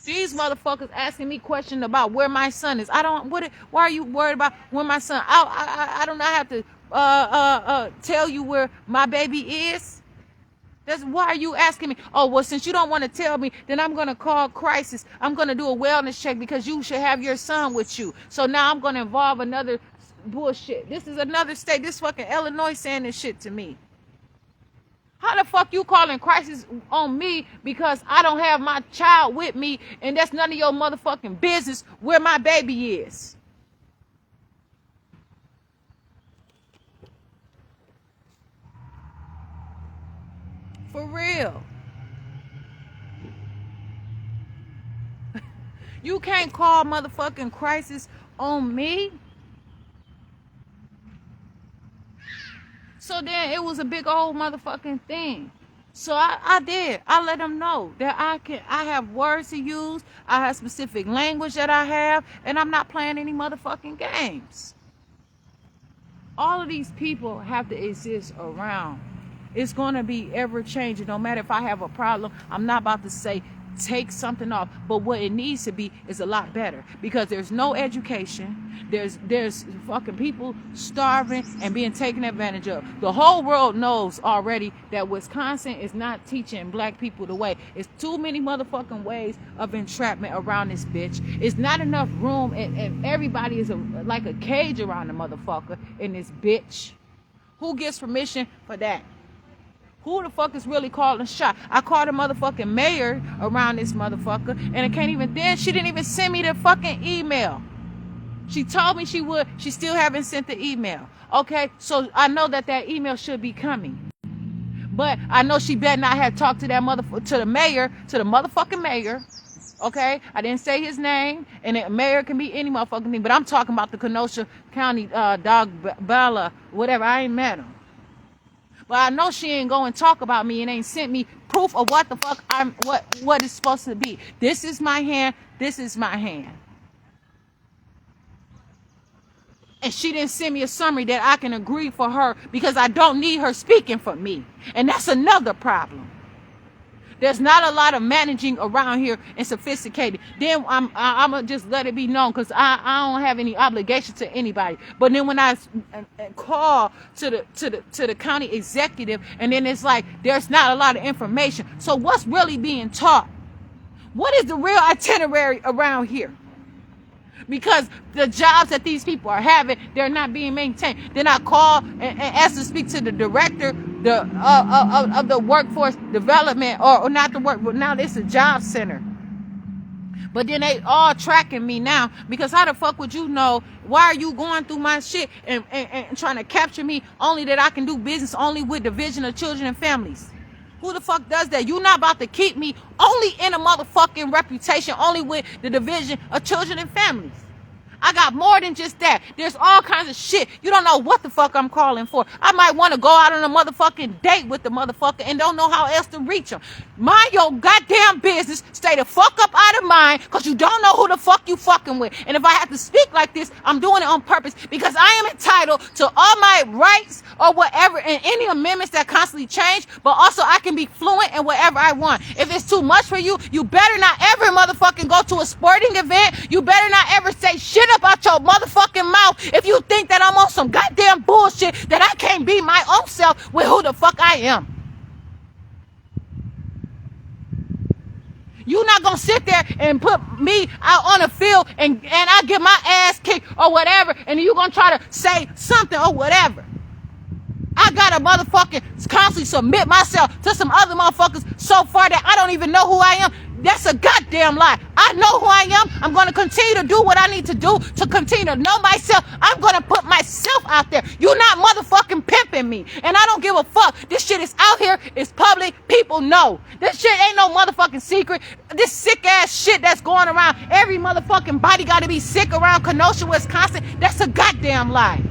These motherfuckers asking me questions about where my son is. Why are you worried about where my son? I do not have to tell you where my baby is. Why are you asking me? Oh, well, since you don't want to tell me, then I'm gonna call crisis. I'm gonna do a wellness check because you should have your son with you. So now I'm gonna involve another bullshit. This is another state. This fucking Illinois saying this shit to me. How the fuck you calling crisis on me because I don't have my child with me, and that's none of your motherfucking business where my baby is? For real. You can't call motherfucking crisis on me. So then it was a big old motherfucking thing. So I did. I let them know that I have words to use. I have specific language that I have, and I'm not playing any motherfucking games. All of these people have to exist around. It's going to be ever changing. No matter if I have a problem, I'm not about to say take something off, but what it needs to be is a lot better, because there's no education. There's fucking people starving and being taken advantage of. The whole world knows already that Wisconsin is not teaching black people the way. It's too many motherfucking ways of entrapment around this bitch. It's not enough room, and everybody is like a cage around the motherfucker in this bitch. Who gets permission for that? Who the fuck is really calling shot? I called a motherfucking mayor around this motherfucker, and I can't even then. She didn't even send me the fucking email. She told me she would. She still haven't sent the email. Okay, so I know that email should be coming. But I know she better not have talked to that to the motherfucking mayor. Okay, I didn't say his name, and the mayor can be any motherfucking thing. But I'm talking about the Kenosha County dog Bella, whatever. I ain't met him. But I know she ain't going to talk about me and ain't sent me proof of what the fuck what it's supposed to be. This is my hand. This is my hand. And she didn't send me a summary that I can agree for her, because I don't need her speaking for me. And that's another problem. There's not a lot of managing around here and sophisticated. Then I'm gonna just let it be known, because I don't have any obligation to anybody. But then when I call to the county executive, and then it's like there's not a lot of information. So what's really being taught? What is the real itinerary around here? Because the jobs that these people are having, they're not being maintained. Then I call and ask to speak to the director of the workforce development, or not the work, but now it's a job center. But then they all tracking me now, because how the fuck would you know? Why are you going through my shit and trying to capture me only that I can do business only with Division of Children and Families? Who the fuck does that? You're not about to keep me only in a motherfucking reputation, only with the Division of Children and Families. I got more than just that. There's all kinds of shit. You don't know what the fuck I'm calling for. I might want to go out on a motherfucking date with the motherfucker and don't know how else to reach him. Mind your goddamn business. Stay the fuck up out of mine, because you don't know who the fuck you fucking with. And if I have to speak like this, I'm doing it on purpose, because I am entitled to all my rights or whatever, and any amendments that constantly change, but also I can be fluent in whatever I want. If it's too much for you, you better not ever motherfucking go to a sporting event. You better not ever say shit about your motherfucking mouth if you think that I'm on some goddamn bullshit that I can't be my own self with who the fuck I am. You're not gonna sit there and put me out on the field and I get my ass kicked or whatever, and you're gonna try to say something or whatever. I gotta motherfucking constantly submit myself to some other motherfuckers so far that I don't even know who I am. That's a goddamn lie. I know who I am. I'm going to continue to do what I need to do to continue to know myself. I'm going to put myself out there. You're not motherfucking pimping me. And I don't give a fuck. This shit is out here. It's public. People know. This shit ain't no motherfucking secret. This sick ass shit that's going around. Every motherfucking body got to be sick around Kenosha, Wisconsin. That's a goddamn lie.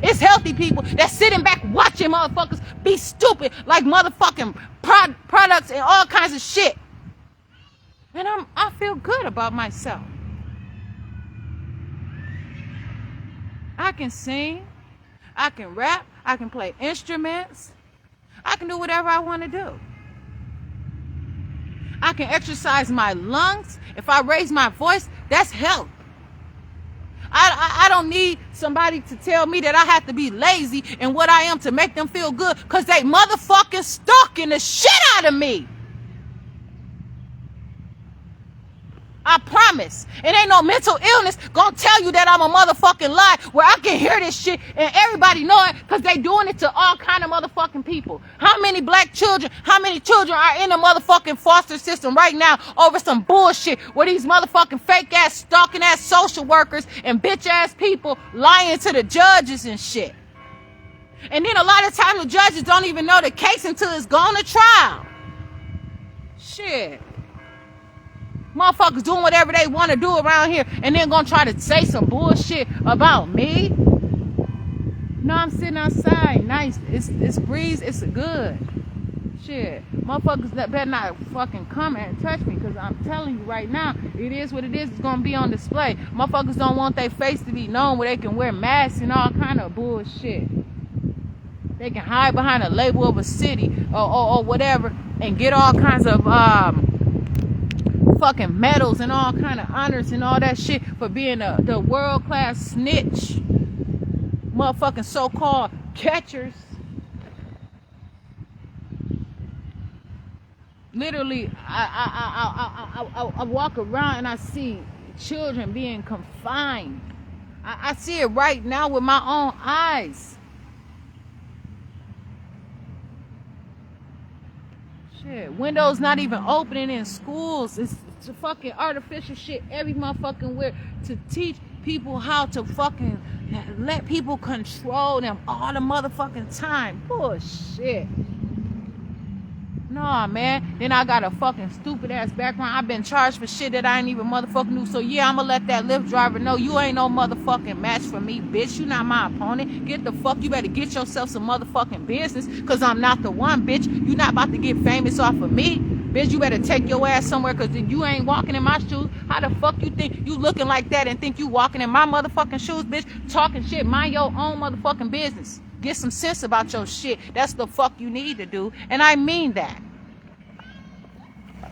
It's healthy people that's sitting back watching motherfuckers be stupid like motherfucking products and all kinds of shit. And I feel good about myself. I can sing, I can rap, I can play instruments, I can do whatever I want to do. I can exercise my lungs. If I raise my voice, that's health. I don't need somebody to tell me that I have to be lazy in what I am to make them feel good, because they motherfucking stalking the shit out of me. I promise. It ain't no mental illness gonna tell you that I'm a motherfucking lie where I can hear this shit and everybody know it, because they doing it to all kind of motherfucking people. How many black children, how many children are in the motherfucking foster system right now over some bullshit where these motherfucking fake ass stalking ass social workers and bitch ass people lying to the judges and shit. And then a lot of times the judges don't even know the case until it's gone to trial. Shit. Motherfuckers doing whatever they want to do around here and then gonna try to say some bullshit about me. No, I'm sitting outside. Nice. It's breeze. It's good. Shit. Motherfuckers that better not fucking come and touch me, because I'm telling you right now, it is what it is. It's gonna be on display. Motherfuckers don't want their face to be known where they can wear masks and all kind of bullshit. They can hide behind a label of a city or whatever and get all kinds of fucking medals and all kind of honors and all that shit for being the world-class snitch. Motherfucking so-called catchers. Literally, I walk around and I see children being confined. I see it right now with my own eyes. Shit, windows not even opening in schools. It's fucking artificial shit every motherfucking where to teach people how to fucking let people control them all the motherfucking time. Bullshit. Nah, man. Then I got a fucking stupid ass background. I've been charged for shit that I ain't even motherfucking knew. So yeah, I'ma let that Lyft driver know you ain't no motherfucking match for me, bitch. You not my opponent. Get the fuck. You better get yourself some motherfucking business, because I'm not the one, bitch. You not about to get famous off of me. Bitch, you better take your ass somewhere, because you ain't walking in my shoes. How the fuck you think you looking like that and think you walking in my motherfucking shoes, bitch? Talking shit. Mind your own motherfucking business. Get some sense about your shit. That's the fuck you need to do. And I mean that.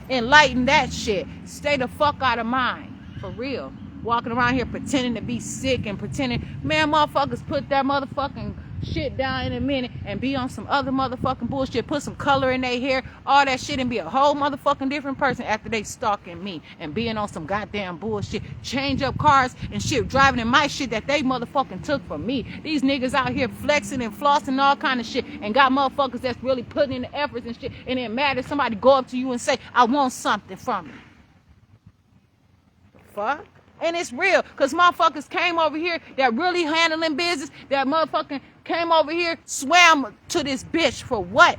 Enlighten that shit. Stay the fuck out of mine. For real. Walking around here pretending to be sick and pretending. Man, motherfuckers put that motherfucking shit down in a minute and be on some other motherfucking bullshit. Put some color in their hair. All that shit, and be a whole motherfucking different person after they stalking me and being on some goddamn bullshit. Change up cars and shit. Driving in my shit that they motherfucking took from me. These niggas out here flexing and flossing and all kind of shit, and got motherfuckers that's really putting in the efforts and shit, and then mad if somebody go up to you and say, I want something from you. The fuck? And it's real, because motherfuckers came over here that really handling business, that motherfucking came over here, swam to this bitch for what?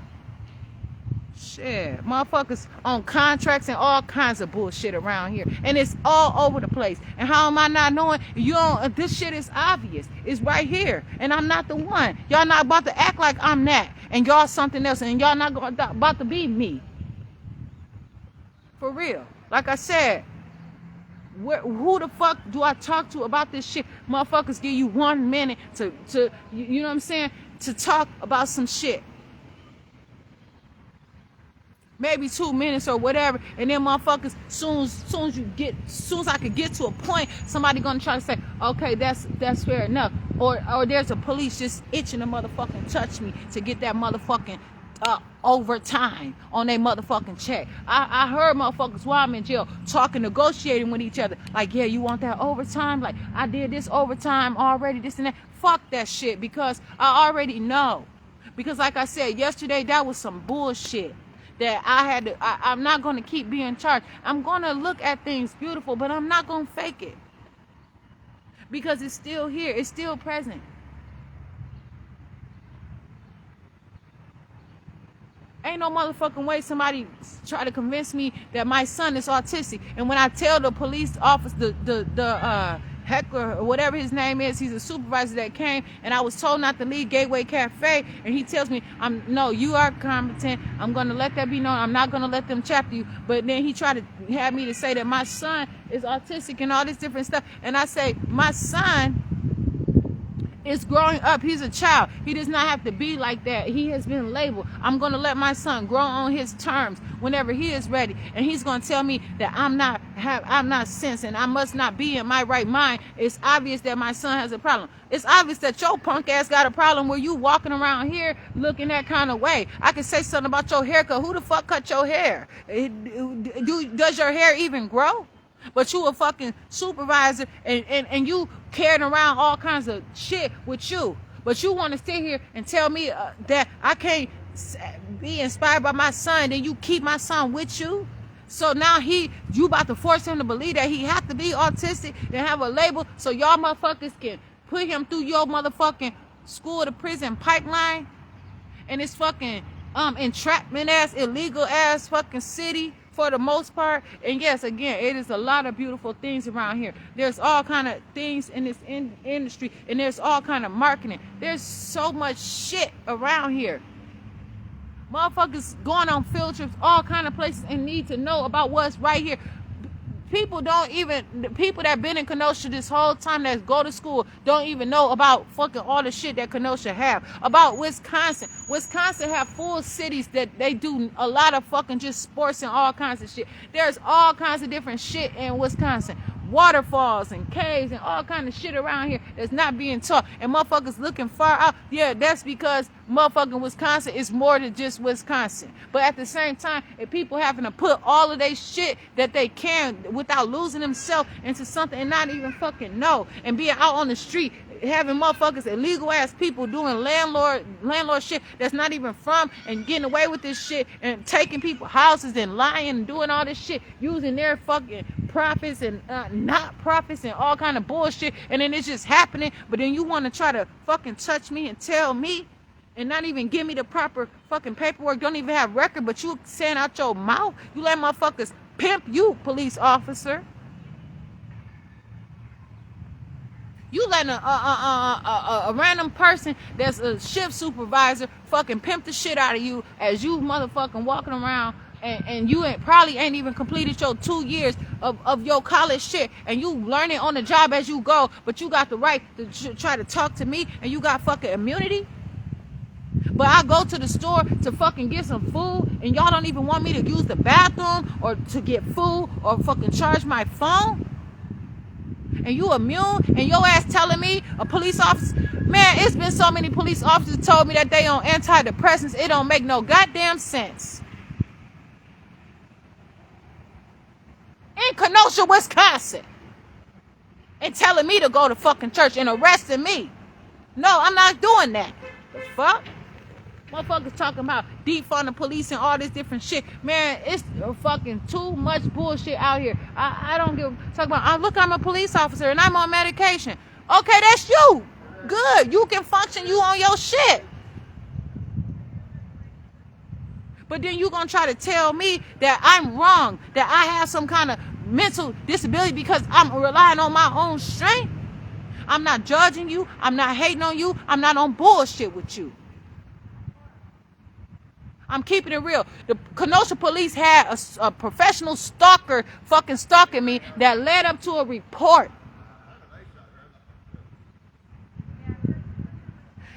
Shit, motherfuckers on contracts and all kinds of bullshit around here, and it's all over the place. And how am I not knowing? You don't. This shit is obvious. It's right here, and I'm not the one. Y'all not about to act like I'm that, and y'all something else, and y'all not about to be me. For real. Like I said, who the fuck do I talk to about this shit? Motherfuckers give you 1 minute to you know what I'm saying, to talk about some shit. Maybe 2 minutes or whatever, and then motherfuckers, soon as I could get to a point, somebody gonna try to say, okay, that's fair enough, or there's a police just itching to motherfucking touch me to get that motherfucking overtime on their motherfucking check. I heard motherfuckers while I'm in jail talking, negotiating with each other, like, yeah, you want that overtime? Like, I did this overtime already, this and that. Fuck that shit, because I already know. Because like I said yesterday, that was some bullshit that I had to, I'm not going to keep being charged. I'm going to look at things beautiful, but I'm not going to fake it. Because it's still here. It's still present. Ain't no motherfucking way somebody try to convince me that my son is autistic. And when I tell the police officer, the heckler or whatever his name is, he's a supervisor that came, and I was told not to leave Gateway Cafe, and he tells me, no, you are competent. I'm going to let that be known. I'm not going to let them chapter you. But then he tried to have me to say that my son is autistic and all this different stuff. And I say, my son is growing up. He's a child. He does not have to be like that. He has been labeled. I'm going to let my son grow on his terms whenever he is ready. And he's going to tell me that I'm not sense and I must not be in my right mind. It's obvious that my son has a problem. It's obvious that your punk ass got a problem where you walking around here looking that kind of way. I can say something about your haircut. Who the fuck cut your hair? Does your hair even grow? But you a fucking supervisor, and you carrying around all kinds of shit with you. But you want to sit here and tell me that I can't be inspired by my son, then you keep my son with you? So now you about to force him to believe that he have to be autistic and have a label so y'all motherfuckers can put him through your motherfucking school to prison pipeline? And this fucking entrapment ass, illegal ass fucking city for the most part. And yes, again, it is a lot of beautiful things around here. There's all kind of things in this industry, and there's all kind of marketing. There's so much shit around here. Motherfuckers going on field trips, all kind of places, and need to know about what's right here. People the people that been in Kenosha this whole time that go to school don't even know about fucking all the shit that Kenosha have. About Wisconsin. Wisconsin have full cities that they do a lot of fucking just sports and all kinds of shit. There's all kinds of different shit in Wisconsin. Waterfalls and caves and all kind of shit around here that's not being taught. And motherfuckers looking far out. Yeah, that's because motherfucking Wisconsin is more than just Wisconsin. But at the same time, if people having to put all of their shit that they can without losing themselves into something and not even fucking know, and being out on the street having motherfuckers, illegal ass people doing landlord shit that's not even from, and getting away with this shit and taking people houses and lying and doing all this shit, using their fucking profits and not profits and all kind of bullshit, and then it's just happening. But then you want to try to fucking touch me and tell me and not even give me the proper fucking paperwork, don't even have record, but you saying out your mouth, you let motherfuckers pimp you, police officer. You letting a random person that's a shift supervisor fucking pimp the shit out of you as you motherfucking walking around, and you probably ain't even completed your 2 years of your college shit, and you learning on the job as you go, but you got the right to try to talk to me, and you got fucking immunity? But I go to the store to fucking get some food, and y'all don't even want me to use the bathroom or to get food or fucking charge my phone? And you immune, and your ass telling me a police officer, man, it's been so many police officers told me that they on antidepressants, it don't make no goddamn sense. In Kenosha, Wisconsin, and telling me to go to fucking church and arresting me. No, I'm not doing that. The fuck? Motherfuckers talking about defund the police and all this different shit. Man, it's fucking too much bullshit out here. I don't give a talk about, look, I'm a police officer and I'm on medication. Okay, that's you. Good. You can function, you on your shit. But then you're going to try to tell me that I'm wrong, that I have some kind of mental disability because I'm relying on my own strength. I'm not judging you. I'm not hating on you. I'm not on bullshit with you. I'm keeping it real. The Kenosha police had a professional stalker fucking stalking me that led up to a report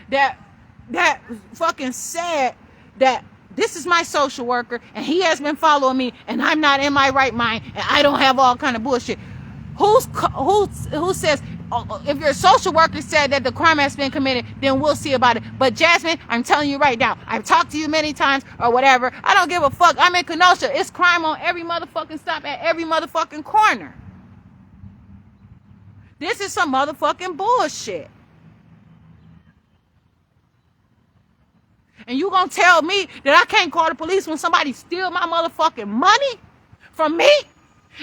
that fucking said that this is my social worker and he has been following me and I'm not in my right mind and I don't have all kind of bullshit. Who says, if your social worker said that the crime has been committed, then we'll see about it. But Jasmine, I'm telling you right now, I've talked to you many times or whatever. I don't give a fuck. I'm in Kenosha. It's crime on every motherfucking stop at every motherfucking corner. This is some motherfucking bullshit. And you gonna tell me that I can't call the police when somebody steal my motherfucking money from me?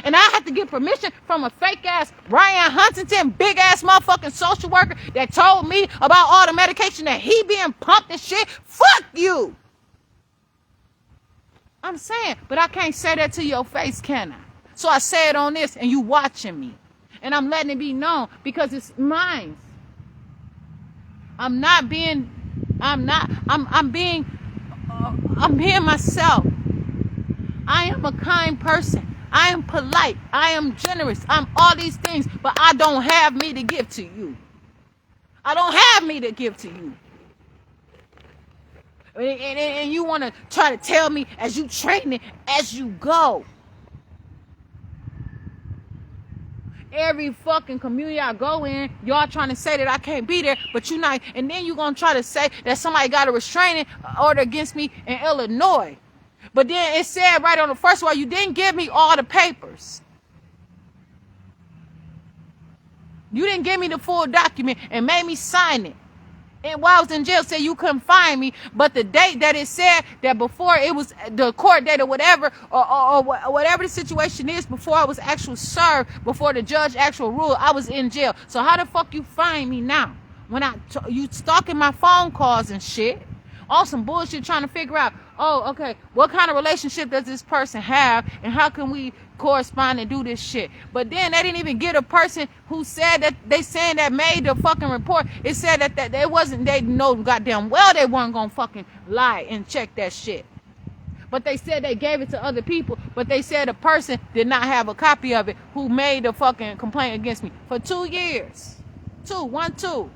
And I have to get permission from a fake ass Ryan Huntington, big ass motherfucking social worker that told me about all the medication that he being pumped and shit. Fuck you. I'm saying, but I can't say that to your face, can I? So I say it on this and you watching me. And I'm letting it be known because it's mine. I'm being myself. I am a kind person. I am polite. I am generous. I'm all these things, but I don't have me to give to you. I don't have me to give to you. And you want to try to tell me as you train it, as you go. Every fucking community I go in, y'all trying to say that I can't be there, but you not. And then you going to try to say that somebody got a restraining order against me in Illinois. But then it said right on the first one, you didn't give me all the papers. You didn't give me the full document and made me sign it. And while I was in jail, said you couldn't find me. But the date that it said that before it was the court date or whatever, or whatever the situation is, before I was actually served, before the judge actual ruled, I was in jail. So how the fuck you find me now? When you stalking my phone calls and shit. All some bullshit trying to figure out, oh, okay, what kind of relationship does this person have and how can we correspond and do this shit? But then they didn't even get a person who said that they saying that made the fucking report. It said that they wasn't, they know goddamn well they weren't gonna fucking lie and check that shit. But they said they gave it to other people, but they said a person did not have a copy of it who made the fucking complaint against me for 2 years. 2.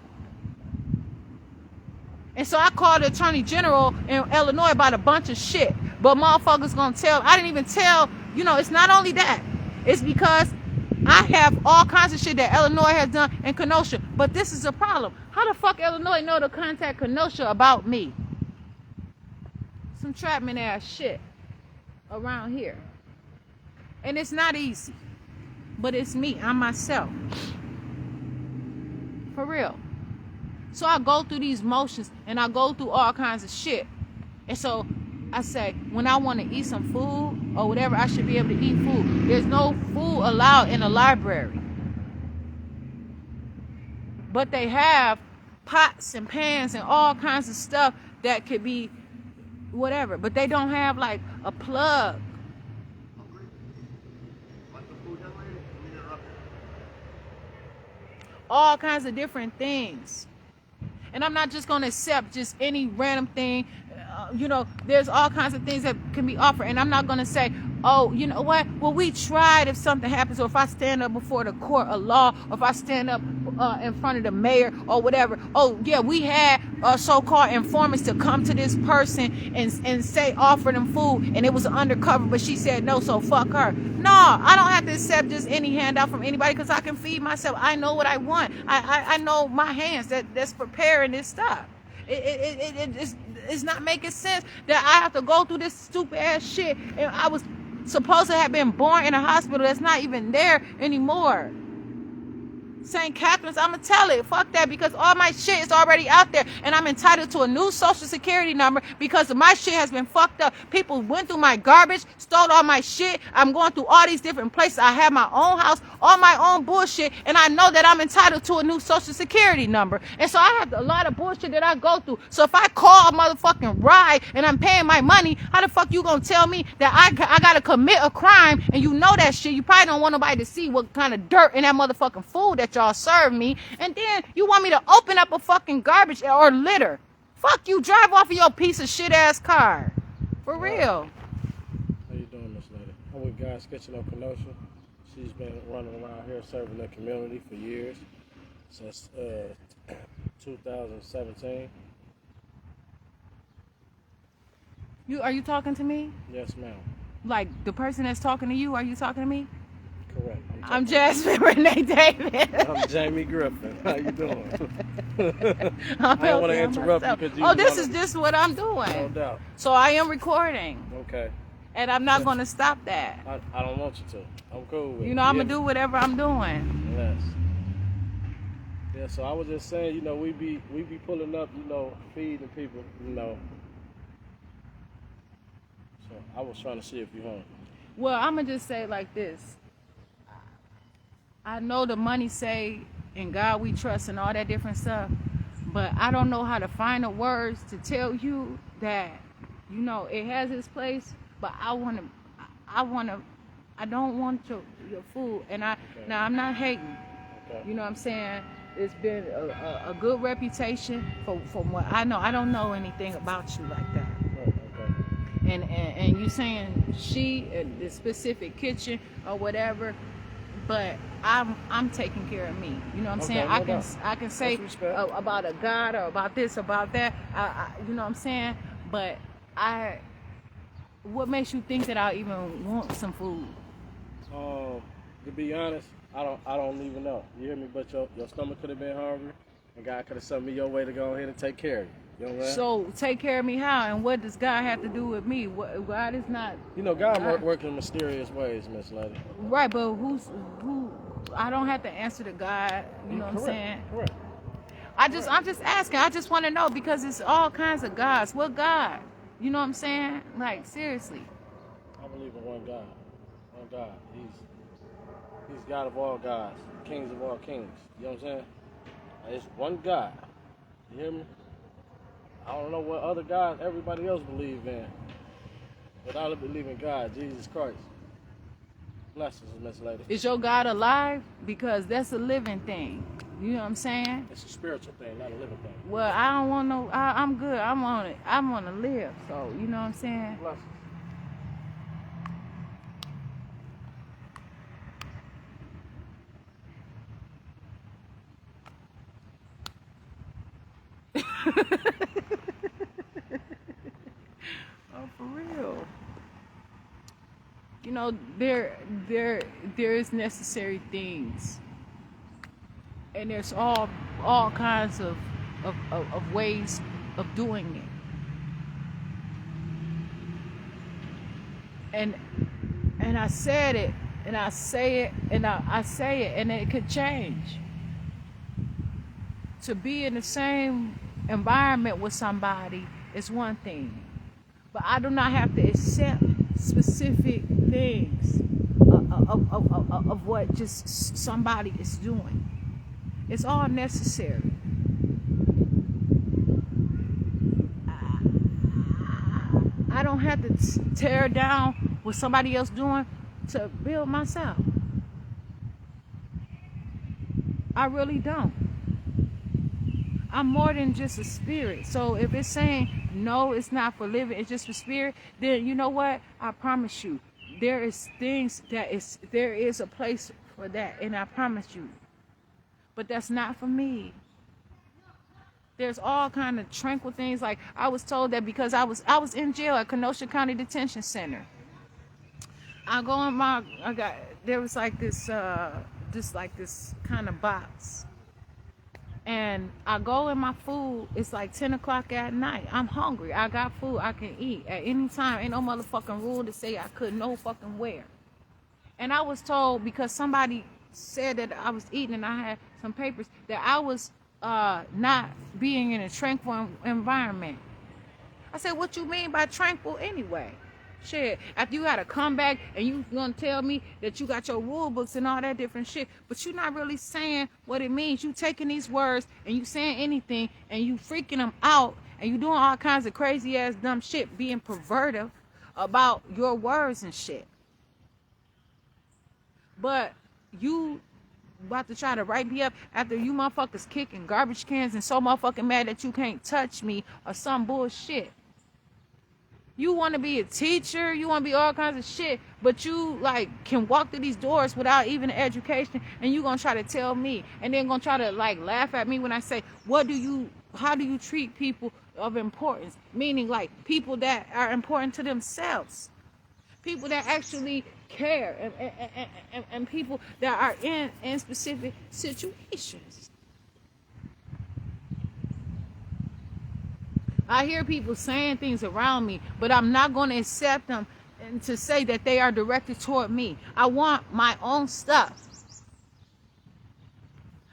And so I called the attorney general in Illinois about a bunch of shit. But motherfuckers gonna tell, I didn't even tell, it's not only that. It's because I have all kinds of shit that Illinois has done in Kenosha. But this is a problem. How the fuck Illinois know to contact Kenosha about me? Some trapman ass shit around here. And it's not easy. But it's me. I'm myself. For real. So I go through these motions and I go through all kinds of shit. And so I say, when I want to eat some food or whatever, I should be able to eat food. There's no food allowed in a library. But they have pots and pans and all kinds of stuff that could be whatever. But they don't have like a plug. All kinds of different things. And I'm not just going to accept just any random thing. There's all kinds of things that can be offered. And I'm not going to say, oh, you know what? Well, we tried if something happens, or if I stand up before the court of law, or if I stand up in front of the mayor or whatever. Oh, yeah, we had so-called informants to come to this person and say, offer them food. And it was undercover, but she said no, so fuck her. No, I don't have to accept just any handout from anybody because I can feed myself. I know what I want. I know my hands that's preparing this stuff. It's not making sense that I have to go through this stupid ass shit. And I was supposed to have been born in a hospital that's not even there anymore. St. Catherine's, I'm gonna tell it. Fuck that, because all my shit is already out there, and I'm entitled to a new social security number because my shit has been fucked up. People went through my garbage, stole all my shit. I'm going through all these different places. I have my own house, all my own bullshit, and I know that I'm entitled to a new social security number. And so I have a lot of bullshit that I go through. So if I call a motherfucking ride and I'm paying my money, how the fuck you gonna tell me that I gotta commit a crime, and you know that shit? You probably don't want nobody to see what kind of dirt in that motherfucking food that y'all serve me, and then you want me to open up a fucking garbage or litter. Fuck you, drive off of your piece of shit ass car. For real. How you doing, Miss Lady? I'm with God's Kitchen of Kenosha. She's been running around here serving the community for years, since 2017. Are you talking to me? Yes, ma'am. Like the person that's talking to you, are you talking to me? Correct. I'm Jasmine Renee David. I'm Jamie Griffin. How you doing? I don't want to interrupt you because you. Oh, this is just what I'm doing. No doubt. So I am recording. Okay. And I'm not going to stop that. I don't want you to. I'm cool with it. You know, I'm going to do whatever I'm doing. Yes. Yeah, so I was just saying, you know, we be pulling up, you know, feeding people, you know. So I was trying to see if you're home. Well, I'm going to just say it like this. I know the money say in God we trust and all that different stuff, but I don't know how to find the words to tell you that, you know, it has its place, but I don't want your food. And now I'm not hating. Okay. You know what I'm saying? It's been a good reputation from what I know. I don't know anything about you like that. Okay. And you saying she in the specific kitchen or whatever, but I'm taking care of me. You know what I'm saying? No I can say about a God or about this, about that. You know what I'm saying? But what makes you think that I even want some food? To be honest, I don't even know. You hear me? But your stomach could have been hungry, and God could have sent me your way to go ahead and take care of you. You know what I'm saying? So take care of me how? And what does God have to do with me? God is not. You know, God works in mysterious ways, Miss Lady. Right, but who? I don't have to answer to God. You know what I'm saying? Correct. I'm just asking. I just want to know, because it's all kinds of gods. What God? You know what I'm saying? Like, seriously. I believe in one God. One God. He's God of all gods, kings of all kings. You know what I'm saying? It's one God. You hear me? I don't know what other gods everybody else believes in, but I believe in God, Jesus Christ. Blessings, Miss Lady. Is your God alive? Because that's a living thing. You know what I'm saying? It's a spiritual thing, not a living thing. Well, I don't want no. I'm good. I'm on it. I'm on to live. So you know what I'm saying? Blessings. Oh, for real. You know, there is necessary things, and there's all kinds of ways of doing it. And I said it, and I say it, and I say it, and it could change. To be in the same environment with somebody is one thing, but I do not have to accept specific things of what just somebody is doing. It's all necessary. I don't have to tear down what somebody else doing to build myself. I really don't. I'm more than just a spirit. So if it's saying, no, it's not for living, it's just for spirit, then you know what? I promise you, there is a place for that, and I promise you. But that's not for me. There's all kind of tranquil things. Like, I was told that because I was in jail at Kenosha County Detention Center. There was like this kind of box. And I go in my food, it's like 10 o'clock at night. I'm hungry. I got food I can eat at any time. Ain't no motherfucking rule to say I couldn't no fucking where. And I was told, because somebody said that I was eating and I had some papers that I was not being in a tranquil environment. I said, what you mean by tranquil anyway? Shit, after you had a comeback and you gonna tell me that you got your rule books and all that different shit, but you're not really saying what it means. You taking these words and you saying anything and you freaking them out and you doing all kinds of crazy ass dumb shit, being pervertive about your words and shit. But you about to try to write me up after you motherfuckers kicking garbage cans and so motherfucking mad that you can't touch me or some bullshit. You want to be a teacher, you want to be all kinds of shit, but you like can walk through these doors without even an education, and you gonna try to tell me, and then gonna try to like laugh at me when I say, how do you treat people of importance? Meaning like people that are important to themselves, people that actually care, and people that are in specific situations. I hear people saying things around me, but I'm not going to accept them and to say that they are directed toward me. I want my own stuff.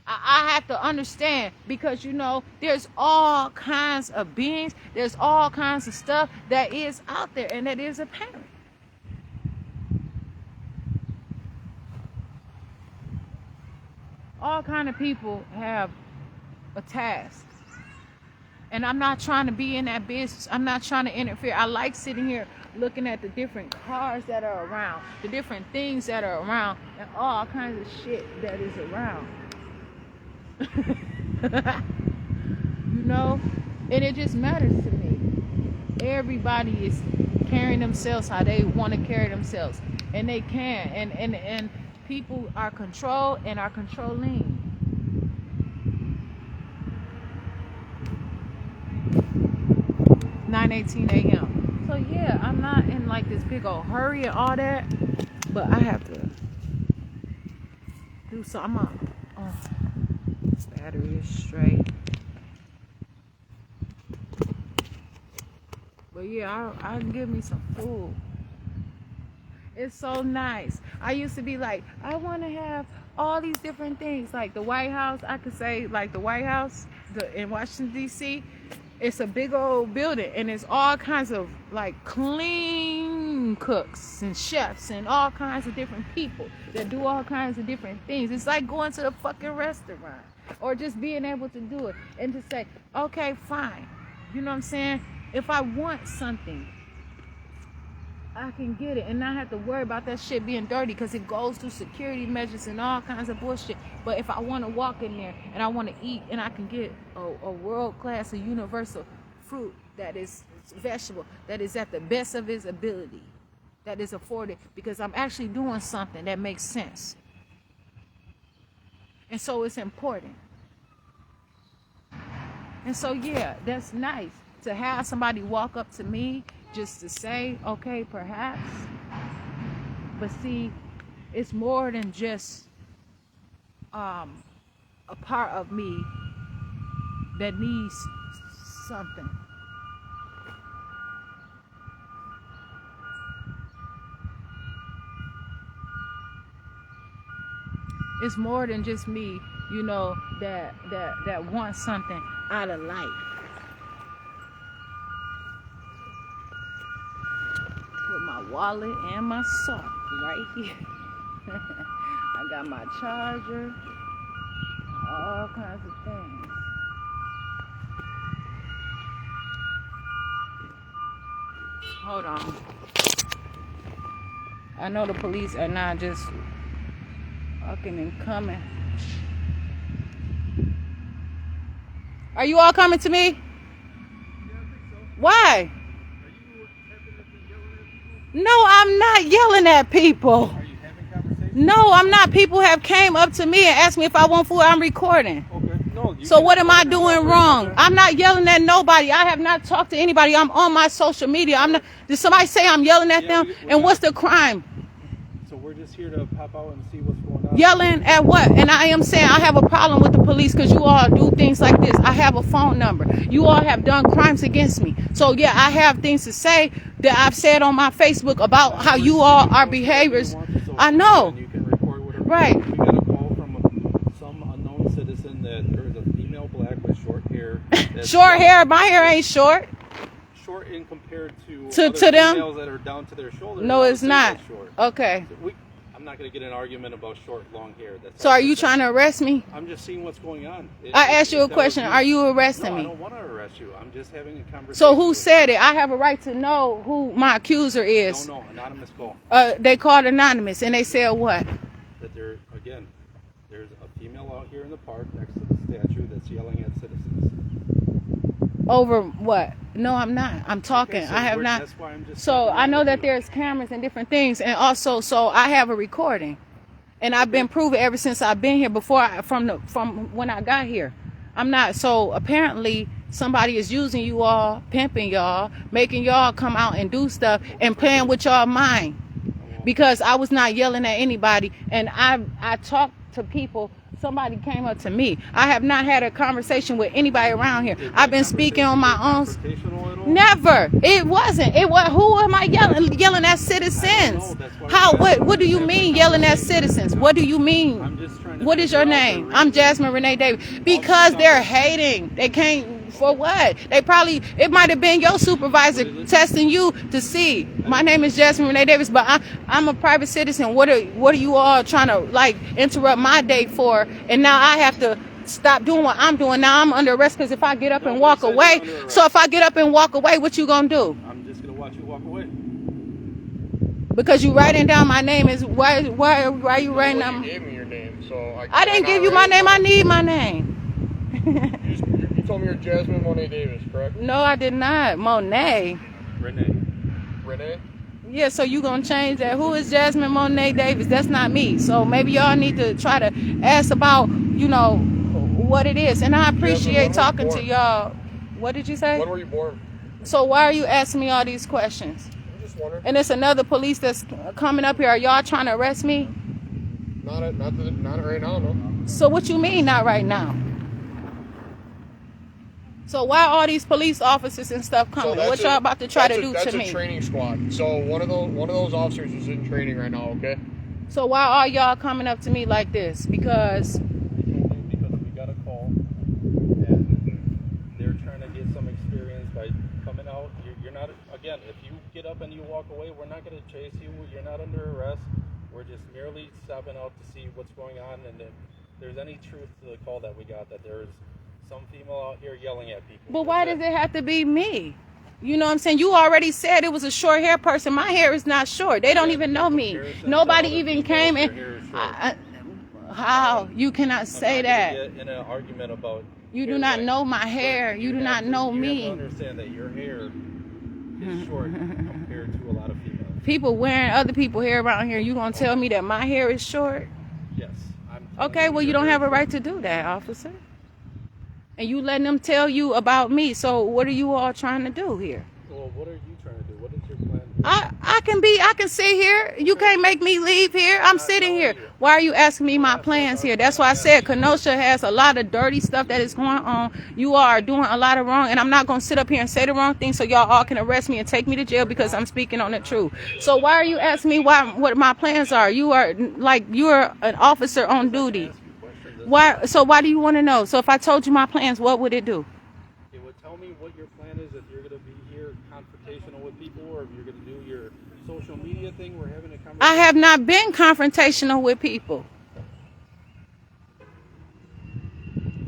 I have to understand, because you know there's all kinds of beings, there's all kinds of stuff that is out there and that is apparent. All kind of people have a task. And I'm not trying to be in that business. I'm not trying to interfere. I like sitting here looking at the different cars that are around, the different things that are around, and all kinds of shit that is around. You know? And it just matters to me. Everybody is carrying themselves how they want to carry themselves. And they can. And people are controlled and are controlling. 9:18 a.m. So yeah, I'm not in like this big old hurry and all that, but I have to do something. This battery is straight. But yeah, I can give me some food. It's so nice. I used to be like, I want to have all these different things. Like the White House, I could say like the White House in Washington, D.C., it's a big old building, and it's all kinds of like clean cooks and chefs and all kinds of different people that do all kinds of different things. It's like going to the fucking restaurant or just being able to do it and to say, okay, fine. You know what I'm saying? If I want something, I can get it and not have to worry about that shit being dirty, because it goes through security measures and all kinds of bullshit. But if I want to walk in there and I want to eat, and I can get a world-class, a universal fruit that is vegetable, that is at the best of its ability, that is afforded, because I'm actually doing something that makes sense. And so it's important. And so yeah, that's nice to have somebody walk up to me just to say, okay, perhaps. But see, it's more than just a part of me that needs something. It's more than just me, you know, that wants something out of life. With my wallet and my sock right here. I got my charger, all kinds of things. Hold on. I know the police are not just walking and coming. Are you all coming to me? Why? No, I'm not yelling at people. Are you having conversations? No, I'm not. People have came up to me and asked me if I want food. I'm recording. Okay. No, So what am I doing wrong? I'm not yelling at nobody. I have not talked to anybody. I'm on my social media. I'm not. Did somebody say I'm yelling at them? And what's the crime? So we're just here to pop out and see what's going on. Yelling at what? And I am saying I have a problem with the police because you all do things like this. I have a phone number. You all have done crimes against me. So yeah, I have things to say that I've said on my Facebook about how you all are behaviors. I know. You can record whatever. Right. We got a call from some unknown citizen. black with short hair. that's Short hair. My hair ain't short. Short in compared to To other them? females that are down to their shoulders. No, I would it's say not. that's short. Okay. I'm not going to get an argument about short, long hair. That's So are you trying to arrest me? I'm just seeing what's going on. I asked you a If that was question. Are you arresting No, I me? don't want to arrest you. I'm just having a conversation. So who with said it? I have a right to know who my accuser you. is. No, anonymous call. They called anonymous and they said what? That there's a female out here in the park next to the statue that's yelling at citizens. Over what? No, I'm not. I'm talking. Okay, so I have not. That's why I'm just. So I know that there. there's cameras and different things, and also, so I have a recording, and I've been proven ever since I've been here. From when I got here, I'm not. So apparently, somebody is using you all, pimping y'all, making y'all come out and do stuff, and playing with y'all mind. Because I was not yelling at anybody, and I talked to people. Somebody came up to me. I have not had a conversation with anybody around here. I've been speaking on my own. Never. It wasn't. It was. Who am I yelling? Yelling at citizens? How? What do you mean yelling at citizens? What do you mean? What is your name? I'm Jasmine Renee Davis. Because they're hating. They can't. For what? It might have been your supervisor testing you to see. My name is Jasmine Renee Davis, but I'm a private citizen. What are you all trying to interrupt my day for? And now I have to stop doing what I'm doing. Now I'm under arrest because if I get up and walk away. So if I get up and walk away, what you gonna do? I'm just gonna watch you walk away. Because you writing down my name is why are you writing down? You gave me your name, so I didn't give you my name. I need my name. You told me you're Jasmine Monet Davis, correct? No, I did not. Monet. Renee? Yeah, so you gonna change that? Who is Jasmine Monet Davis? That's not me. So maybe y'all need to try to ask about, what it is. And I appreciate talking to y'all. What did you say? When were you born? So why are you asking me all these questions? I'm just wondering. And it's another police that's coming up here. Are y'all trying to arrest me? Not right now, no. So what you mean not right now? So why all these police officers and stuff coming? What y'all about to try to do to me? That's a training squad. So one of those officers is in training right now, okay? So why are y'all coming up to me like this? Because Because we got a call, and they're trying to get some experience by coming out. You're not, again, if you get up and you walk away, we're not going to chase you. You're not under arrest. We're just merely stopping out to see what's going on, and if there's any truth to the call that we got, that there's some female out here yelling at people. But why does it have to be me? You know what I'm saying? You already said it was a short hair person. My hair is not short. They don't even know me. Nobody even came in. How? You cannot say that. Get in an argument about You do not know my hair. You do not know You me. have to understand that your hair is short compared to a lot of females. People wearing other people's hair around here. You gonna tell me that my hair is short? Yes. Okay, well you don't have a right to do that, officer. And you letting them tell you about me. So what are you all trying to do here? Well, what are you trying to do? What is your plan? I can sit here. You can't make me leave here. I'm sitting here. Why are you asking me my plans here? That's why I said Kenosha has a lot of dirty stuff that is going on. You all are doing a lot of wrong, and I'm not going to sit up here and say the wrong thing so y'all all can arrest me and take me to jail because I'm speaking on the truth. So why are you asking me what my plans are? You're an officer on duty. Why? So why do you want to know? So if I told you my plans, what would it do? It would tell me what your plan is, if you're going to be here confrontational with people, or if you're going to do your social media thing. We're having a conversation. I have not been confrontational with people.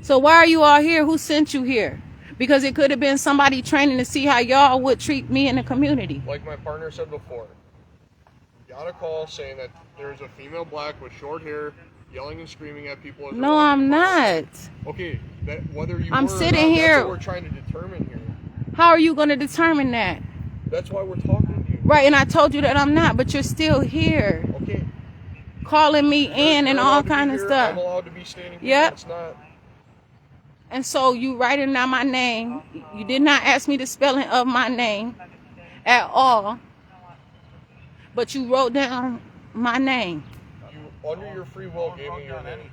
So why are you all here? Who sent you here? Because it could have been somebody training to see how y'all would treat me in the community. Like my partner said before, got a call saying that there's a female black with short hair yelling and screaming at people. As No, I'm not. Okay, whether you I'm were or sitting not, here. that's what we're trying to determine here. How are you going to determine that? That's why we're talking to you. Right, and I told you that I'm not, but you're still here. Okay. Calling me in and You're all allowed to be kind of here. stuff. I'm allowed to be standing here. Yep. It's not. And so you writing down my name. You did not ask me the spelling of my name at all. But you wrote down my name. You, under your free will, gave me your name.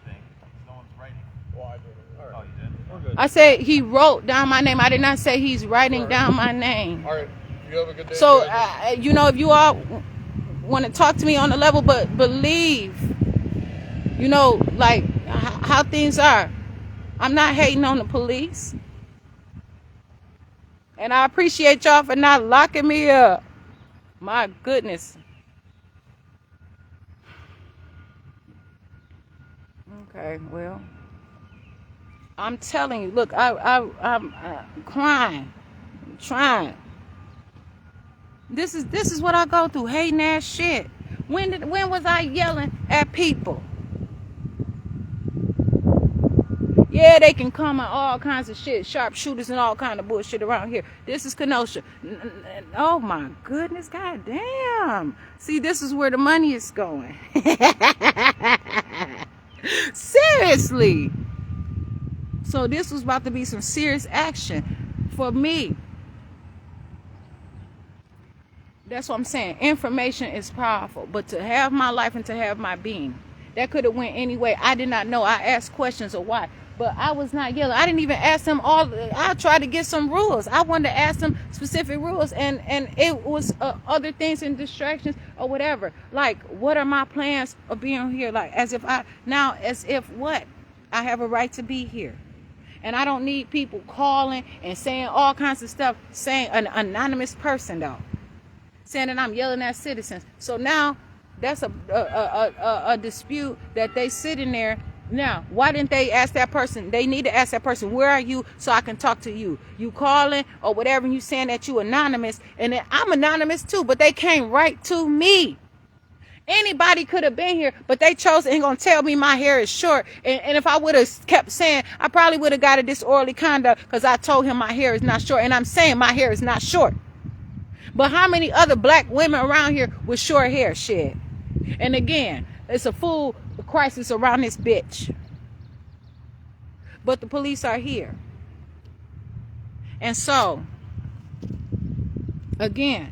Well, I did it. All right. We're good. I said he wrote down my name. I did not say he's writing down my name. All right. You have a good day. So, if you all want to talk to me on the level, but believe, like how things are. I'm not hating on the police. And I appreciate y'all for not locking me up. My goodness. Okay, well, I'm telling you, look, I'm crying, trying. This is what I go through, hating ass shit. When was I yelling at people? Yeah, they can come on all kinds of shit, sharpshooters and all kind of bullshit around here. This is Kenosha. Oh my goodness, goddamn. See, this is where the money is going. Seriously. So this was about to be some serious action for me. That's what I'm saying. Information is powerful, but to have my life and to have my being, that could have went any way. I did not know. I asked questions of why, but I was not yelling. I didn't even ask them all. I tried to get some rules. I wanted to ask them specific rules, and it was other things and distractions or whatever. Like, what are my plans of being here? Like, as if what? I have a right to be here. And I don't need people calling and saying all kinds of stuff, saying an anonymous person though, saying that I'm yelling at citizens. So now that's a dispute that they sit in there. Now, why didn't they ask that person? They need to ask that person, where are you, so I can talk to you. You calling or whatever, and you saying that you anonymous, and then I'm anonymous too, but they came right to me. Anybody could have been here, but they chose and gonna tell me my hair is short. And if I would have kept saying, I probably would have got a disorderly conduct because I told him my hair is not short. And I'm saying my hair is not short. But how many other black women around here with short hair? Shit. And again, it's a full crisis around this bitch. But the police are here. And so, again,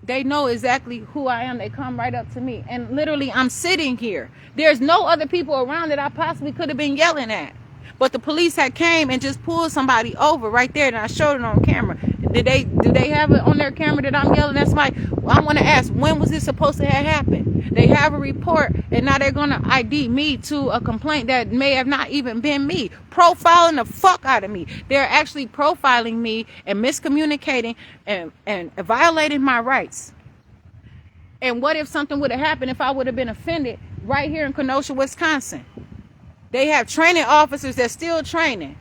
they know exactly who I am. They come right up to me. And literally, I'm sitting here. There's no other people around that I possibly could have been yelling at. But the police had came and just pulled somebody over right there, and I showed it on camera. Do they have it on their camera that I'm yelling at somebody? I want to ask, when was this supposed to have happened? They have a report, and now they're going to ID me to a complaint that may have not even been me. Profiling the fuck out of me. They're actually profiling me and miscommunicating and violating my rights. And what if something would have happened if I would have been offended right here in Kenosha, Wisconsin? They have training officers that's still training.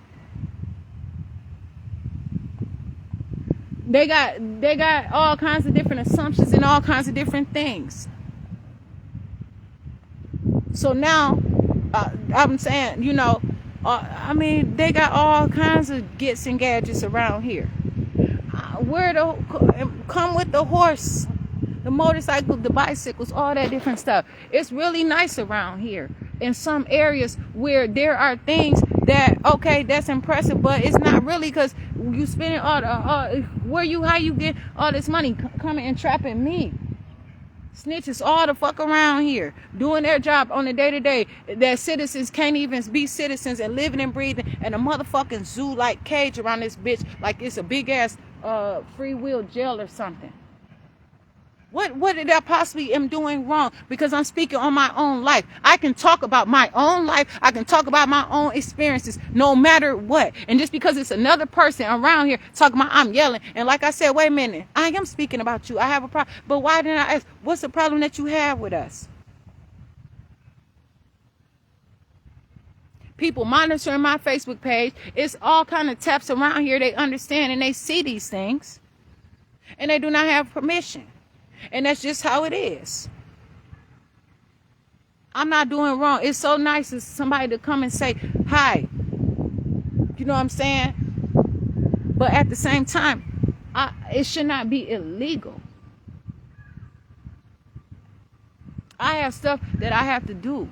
They got all kinds of different assumptions and all kinds of different things. So now, I'm saying, they got all kinds of gets and gadgets around here. Come with the horse, the motorcycle, the bicycles, all that different stuff. It's really nice around here. In some areas where there are things that, okay, that's impressive, but it's not really, because you spending how you get all this money coming and trapping me. Snitches all the fuck around here doing their job on the day-to-day that citizens can't even be citizens and living and breathing in a motherfucking zoo-like cage around this bitch like it's a big-ass free will jail or something. What did I possibly am doing wrong? Because I'm speaking on my own life. I can talk about my own life. I can talk about my own experiences no matter what. And just because it's another person around here talking about I'm yelling. And like I said, wait a minute. I am speaking about you. I have a problem. But why didn't I ask? What's the problem that you have with us? People monitoring my Facebook page. It's all kind of taps around here. They understand and they see these things. And they do not have permission. And that's just how it is. I'm not doing wrong. It's so nice of somebody to come and say, hi. You know what I'm saying? But at the same time, it should not be illegal. I have stuff that I have to do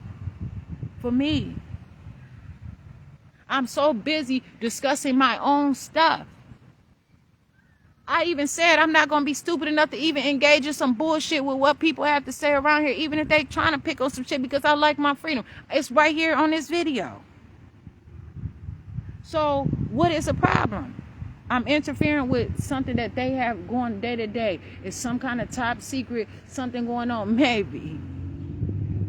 for me. I'm so busy discussing my own stuff. I even said I'm not going to be stupid enough to even engage in some bullshit with what people have to say around here, even if they trying to pick on some shit, because I like my freedom. It's right here on this video. So what is the problem? I'm interfering with something that they have going day to day. It's some kind of top secret, something going on, maybe.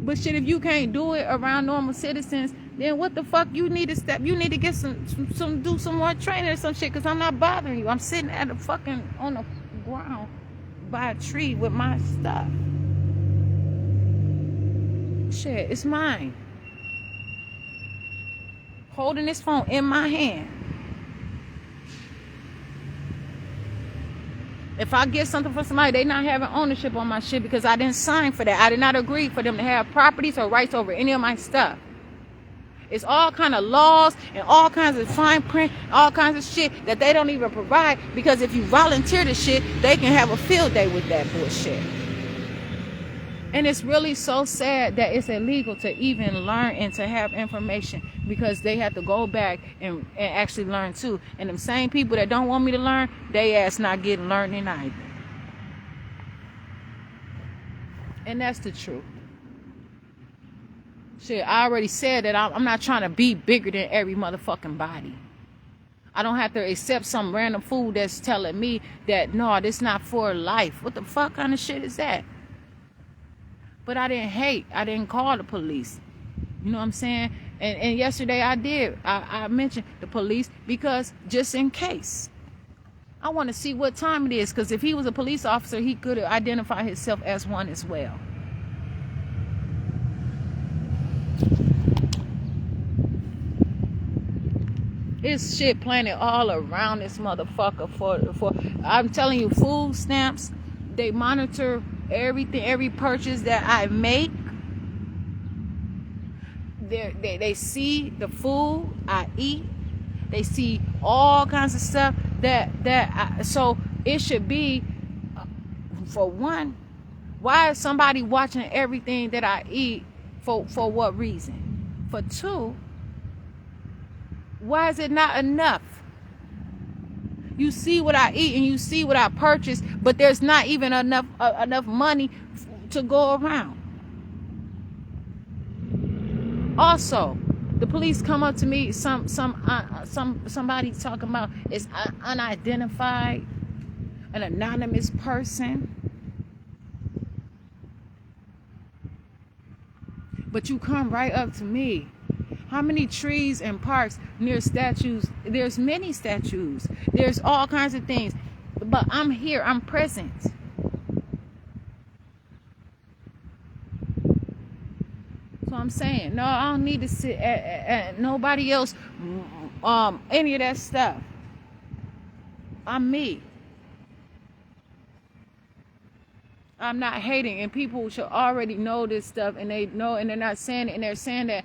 But shit, if you can't do it around normal citizens, then what the fuck you need to step? You need to get do some more training or some shit. Cause I'm not bothering you. I'm sitting at on the ground by a tree with my stuff. Shit, it's mine. Holding this phone in my hand. If I get something from somebody, they not having ownership on my shit because I didn't sign for that. I did not agree for them to have properties or rights over any of my stuff. It's all kind of laws and all kinds of fine print, all kinds of shit that they don't even provide, because if you volunteer the shit, they can have a field day with that bullshit. And it's really so sad that it's illegal to even learn and to have information, because they have to go back and actually learn too. And them same people that don't want me to learn, they ass not getting learning either. And that's the truth. Shit, I already said that I'm not trying to be bigger than every motherfucking body. I don't have to accept some random fool that's telling me that, no, this not for life. What the fuck kind of shit is that? But I didn't hate. I didn't call the police. You know what I'm saying? And yesterday I did. I mentioned the police because just in case. I want to see what time it is, because if he was a police officer, he could have identified himself as one as well. It's shit planted all around this motherfucker for I'm telling you, food stamps, they monitor everything, every purchase that I make. They see the food I eat. They see all kinds of stuff so it should be, for one, why is somebody watching everything that I eat? For what reason? For two, why is it not enough? You see what I eat and you see what I purchase, but there's not even enough money to go around. Also, the police come up to me, somebody talking about it's unidentified, an anonymous person. But you come right up to me. How many trees and parks near statues? There's many statues. There's all kinds of things. But I'm here. I'm present. So I'm saying, no, I don't need to sit at nobody else, any of that stuff. I'm me. I'm not hating, and people should already know this stuff, and they know, and they're not saying it, and they're saying that,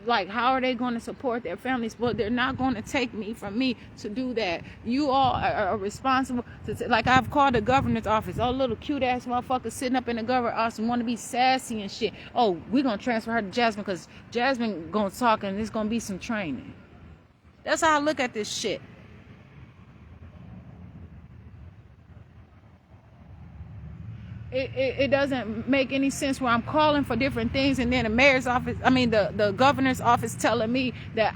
like, how are they going to support their families? But they're not going to take me from me to do that. You all are responsible to, like, I've called the governor's office. Oh, little cute ass motherfucker sitting up in the governor's office want to be sassy and shit. Oh, we're going to transfer her to Jasmine because Jasmine going to talk, and there's going to be some training. That's how I look at this shit. It doesn't make any sense where I'm calling for different things, and then the mayor's office, the governor's office telling me that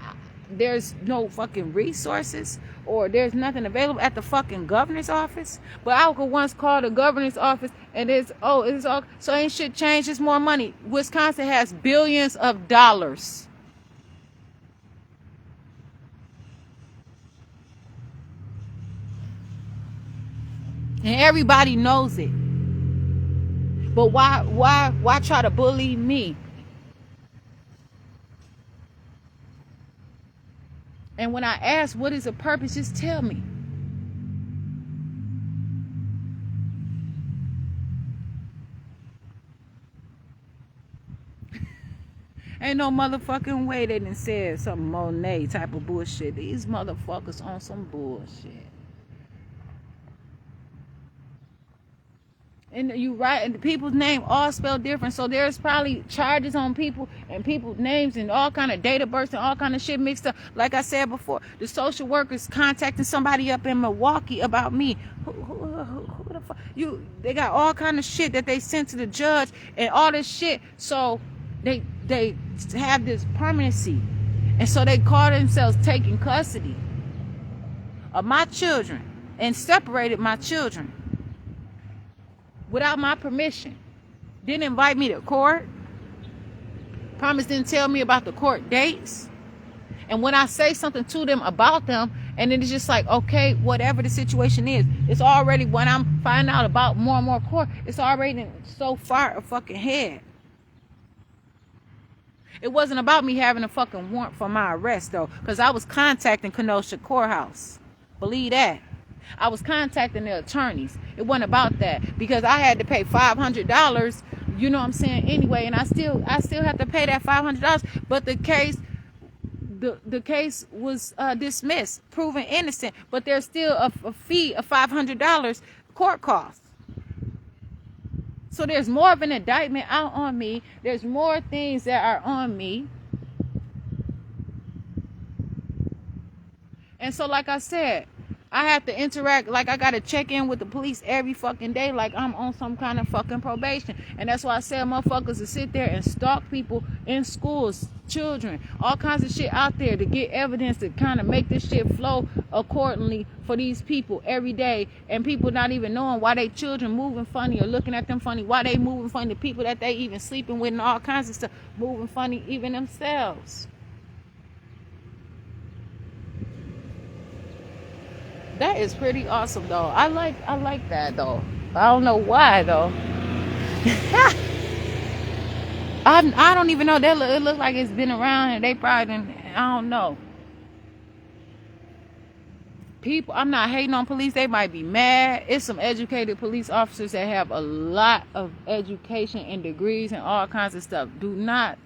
there's no fucking resources or there's nothing available at the fucking governor's office. But I could once call the governor's office and it's all, so ain't shit changed, it's more money. Wisconsin has billions of dollars. And everybody knows it. But why try to bully me? And when I ask what is the purpose, just tell me. Ain't no motherfucking way they done said some Monet type of bullshit. These motherfuckers on some bullshit. And you right, and the people's name all spelled different, so there's probably charges on people and people's names and all kind of date of birth and all kind of shit mixed up. Like I said before, the social workers contacting somebody up in Milwaukee about me. Who the fuck? They got all kind of shit that they sent to the judge and all this shit. So they have this permanency, and so they call themselves taking custody of my children and separated my children without my permission. Didn't invite me to court. Promise didn't tell me about the court dates. And when I say something to them about them, and then it's just like, okay, whatever the situation is, it's already, when I'm finding out about more and more court, it's already so far a fucking head. It wasn't about me having a fucking warrant for my arrest, though, because I was contacting Kenosha Courthouse. Believe that. I was contacting the attorneys. It wasn't about that, because I had to pay $500, you know what I'm saying, anyway, and I still have to pay that $500, but the case was dismissed, proven innocent, but there's still a fee of $500 court costs. So there's more of an indictment out on me. There's more things that are on me. And so, like I said, I have to interact, like I got to check in with the police every fucking day like I'm on some kind of fucking probation. And that's why I said motherfuckers to sit there and stalk people in schools, children, all kinds of shit out there to get evidence to kind of make this shit flow accordingly for these people every day. And people not even knowing why they children moving funny or looking at them funny, why they moving funny, the people that they even sleeping with and all kinds of stuff moving funny even themselves. That is pretty awesome, though. I like that, though. I don't know why, though. I don't even know. It looks like it's been around, and they probably didn't. I don't know. People, I'm not hating on police. They might be mad. It's some educated police officers that have a lot of education and degrees and all kinds of stuff. Do not,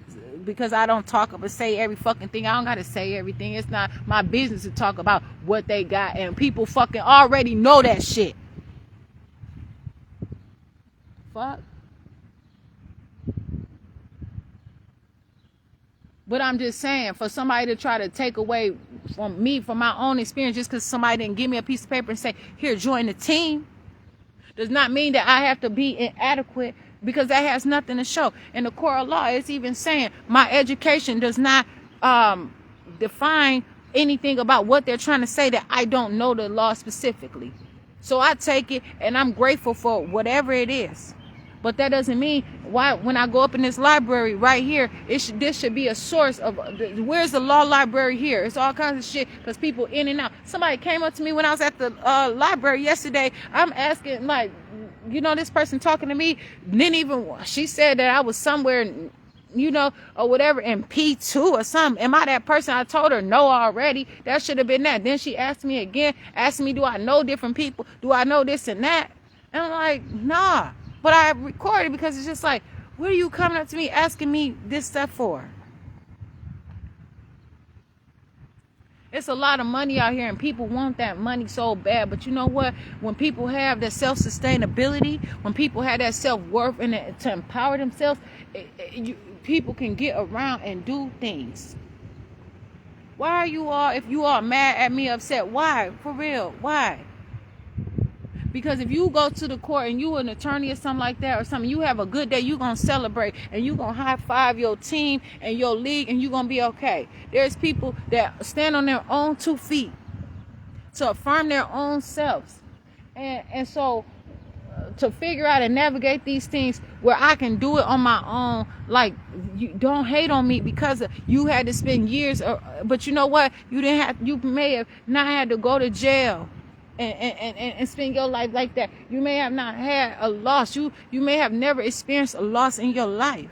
because I don't talk about, say every fucking thing. I don't got to say everything. It's not my business to talk about what they got, and people fucking already know that shit. Fuck. But I'm just saying, for somebody to try to take away from me, from my own experience, just because somebody didn't give me a piece of paper and say, here, join the team, does not mean that I have to be inadequate, because that has nothing to show. And the court of law is even saying my education does not define anything about what they're trying to say, that I don't know the law specifically. So I take it, and I'm grateful for whatever it is. But that doesn't mean why when I go up in this library right here, this should be a source of, where's the law library here? It's all kinds of shit, because people in and out. Somebody came up to me when I was at the library yesterday. I'm asking, like, you know, this person talking to me, she said that I was somewhere, you know, or whatever, in P2 or something. Am I that person? I told her no already. That should have been that. Then she asked me again, asking me, do I know different people? Do I know this and that? And I'm like, nah. But I recorded, because it's just like, what are you coming up to me asking me this stuff for? It's a lot of money out here, and people want that money so bad. But you know what? When people have that self-sustainability, when people have that self-worth and to empower themselves, people can get around and do things. Why are you all, if you are mad at me, upset? Why? For real? Why? Because if you go to the court and you an attorney or something like that, or something, you have a good day, you're going to celebrate, and you're going to high five your team and your league, and you're going to be okay. There's people that stand on their own 2 feet to affirm their own selves. And so to figure out and navigate these things where I can do it on my own, like, you don't hate on me because you had to spend years, but you know what? You may have not had to go to jail and spend your life like that. You may have not had a loss. You may have never experienced a loss in your life.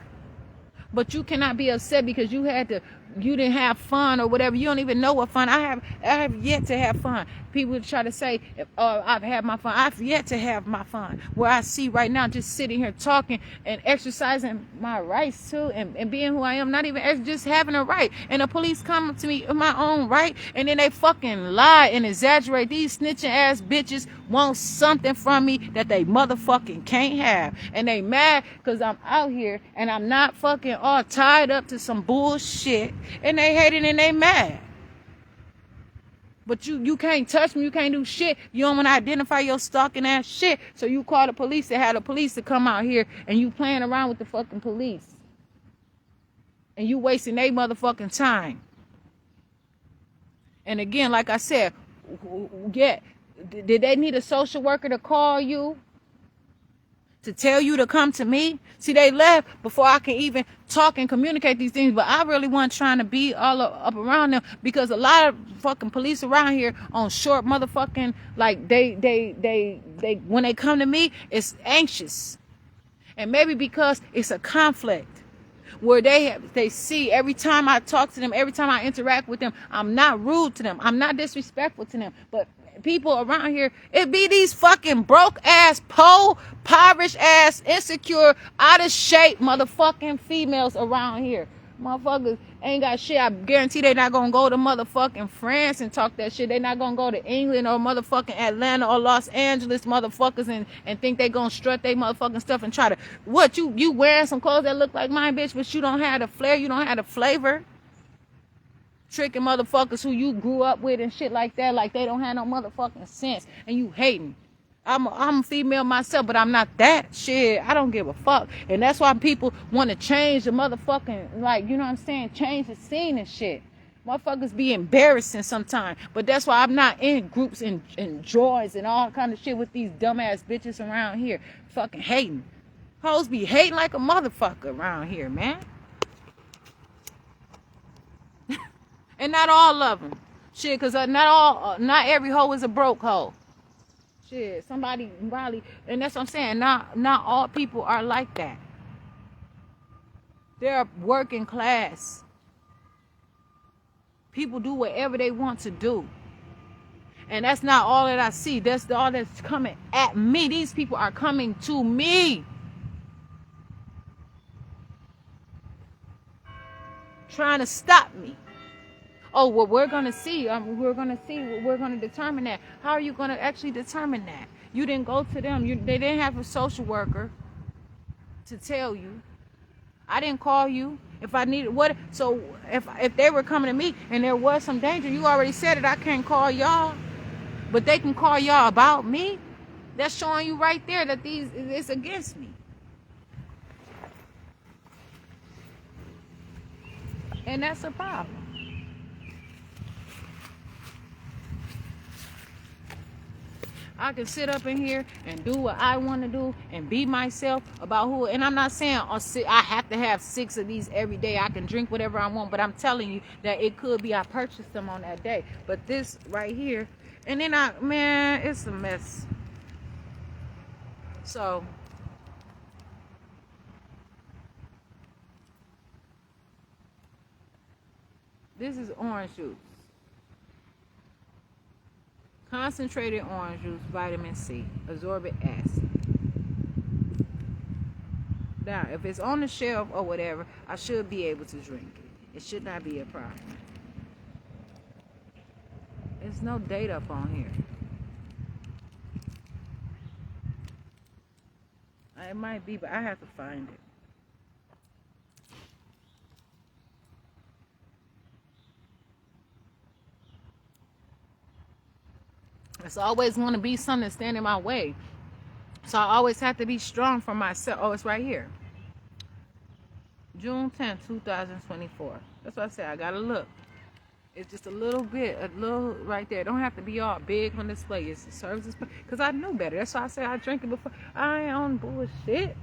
But you cannot be upset because you didn't have fun or whatever. You don't even know what fun. I have yet to have fun. People try to say, I've had my fun. I've yet to have my fun. Where I see right now, just sitting here talking and exercising my rights too, and being who I am, not even just having a right. And the police come to me in my own right, and then they fucking lie and exaggerate. These snitching ass bitches want something from me that they motherfucking can't have. And they mad because I'm out here and I'm not fucking all tied up to some bullshit. And they hate it and they mad. But you can't touch me. You can't do shit. You don't want to identify your stalking ass shit. So you call the police and have the police to come out here, and you playing around with the fucking police. And you wasting their motherfucking time. And again, like I said, did they need a social worker to call you? to tell you to come to me. See, they left before I can even talk and communicate these things, but I really wasn't trying to be all up around them, because a lot of fucking police around here on short motherfucking, like, they when they come to me, it's anxious. And maybe because it's a conflict where they see every time I talk to them, every time I interact with them, I'm not rude to them, I'm not disrespectful to them, but people around here, it be these fucking broke ass, impoverished ass, insecure, out of shape motherfucking females around here. Motherfuckers ain't got shit. I guarantee they not gonna go to motherfucking France and talk that shit. They not gonna go to England or motherfucking Atlanta or Los Angeles, motherfuckers, and think they gonna strut they motherfucking stuff and try to, what, you wearing some clothes that look like mine, bitch, but you don't have the flair, you don't have the flavor. Tricking motherfuckers who you grew up with and shit like that, like they don't have no motherfucking sense, and you hating. I'm a female myself, but I'm not that shit. I don't give a fuck, and that's why people want to change the motherfucking, like, you know what I'm saying, change the scene and shit. Motherfuckers be embarrassing sometimes, but that's why I'm not in groups and joys and all kind of shit with these dumbass bitches around here, fucking hating. Hoes be hating like a motherfucker around here, man. And not all of them. Shit, because not every hoe is a broke hoe. Shit, somebody, and that's what I'm saying. Not all people are like that. They're working class. People do whatever they want to do. And that's not all that I see. That's all that's coming at me. These people are coming to me, trying to stop me. Oh, well, we're going to see. We're going to determine that. How are you going to actually determine that? You didn't go to them. They didn't have a social worker to tell you. I didn't call you. If I needed, what? So if they were coming to me and there was some danger, you already said it. I can't call y'all. But they can call y'all about me. That's showing you right there that it's against me. And that's a problem. I can sit up in here and do what I want to do and be myself about who. And I'm not saying I have to have 6 of these every day. I can drink whatever I want, but I'm telling you that it could be I purchased them on that day. But this right here, and then man, it's a mess. So this is orange juice. Concentrated orange juice, vitamin C, ascorbic acid. Now, if it's on the shelf or whatever, I should be able to drink it. It should not be a problem. There's no date up on here. It might be, but I have to find it. It's always going to be something that stand in my way. So I always have to be strong for myself. Oh, it's right here. June 10th, 2024. That's what I said. I got to look. It's just a little right there. It don't have to be all big on display. It's the services. Because I knew better. That's why I said I drink it before. I ain't on bullshit.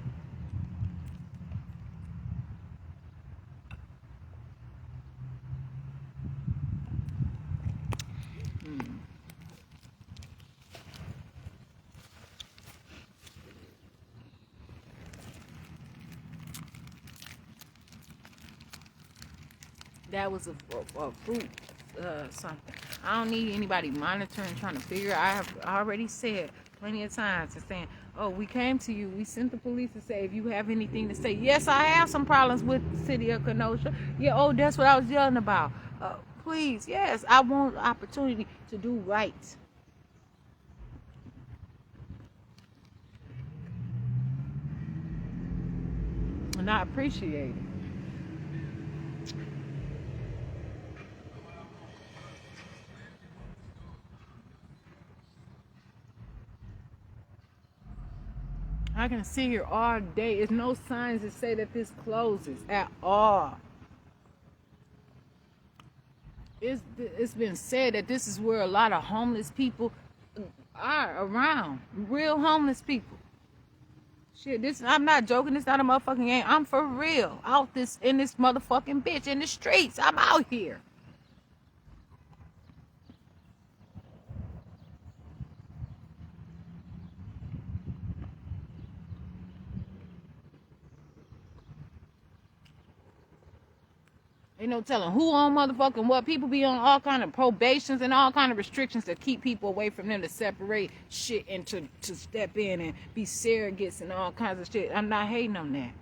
That was a fruit something. I don't need anybody monitoring, trying to figure. I have already said plenty of times and saying, oh, we came to you. We sent the police to say if you have anything to say. Yes, I have some problems with the city of Kenosha. Yeah, oh, that's what I was yelling about. Please, yes, I want opportunity to do right. And I appreciate it. I can sit here all day. There's no signs that say that this closes at all. It's been said that this is where a lot of homeless people are around. Real homeless people. Shit, this I'm not joking. It's not a motherfucking game. I'm for real. Out this in this motherfucking bitch in the streets. I'm out here. Ain't no telling who on motherfucking what. People be on all kind of probations and all kind of restrictions to keep people away from them, to separate shit and to step in and be surrogates and all kinds of shit. I'm not hating on that.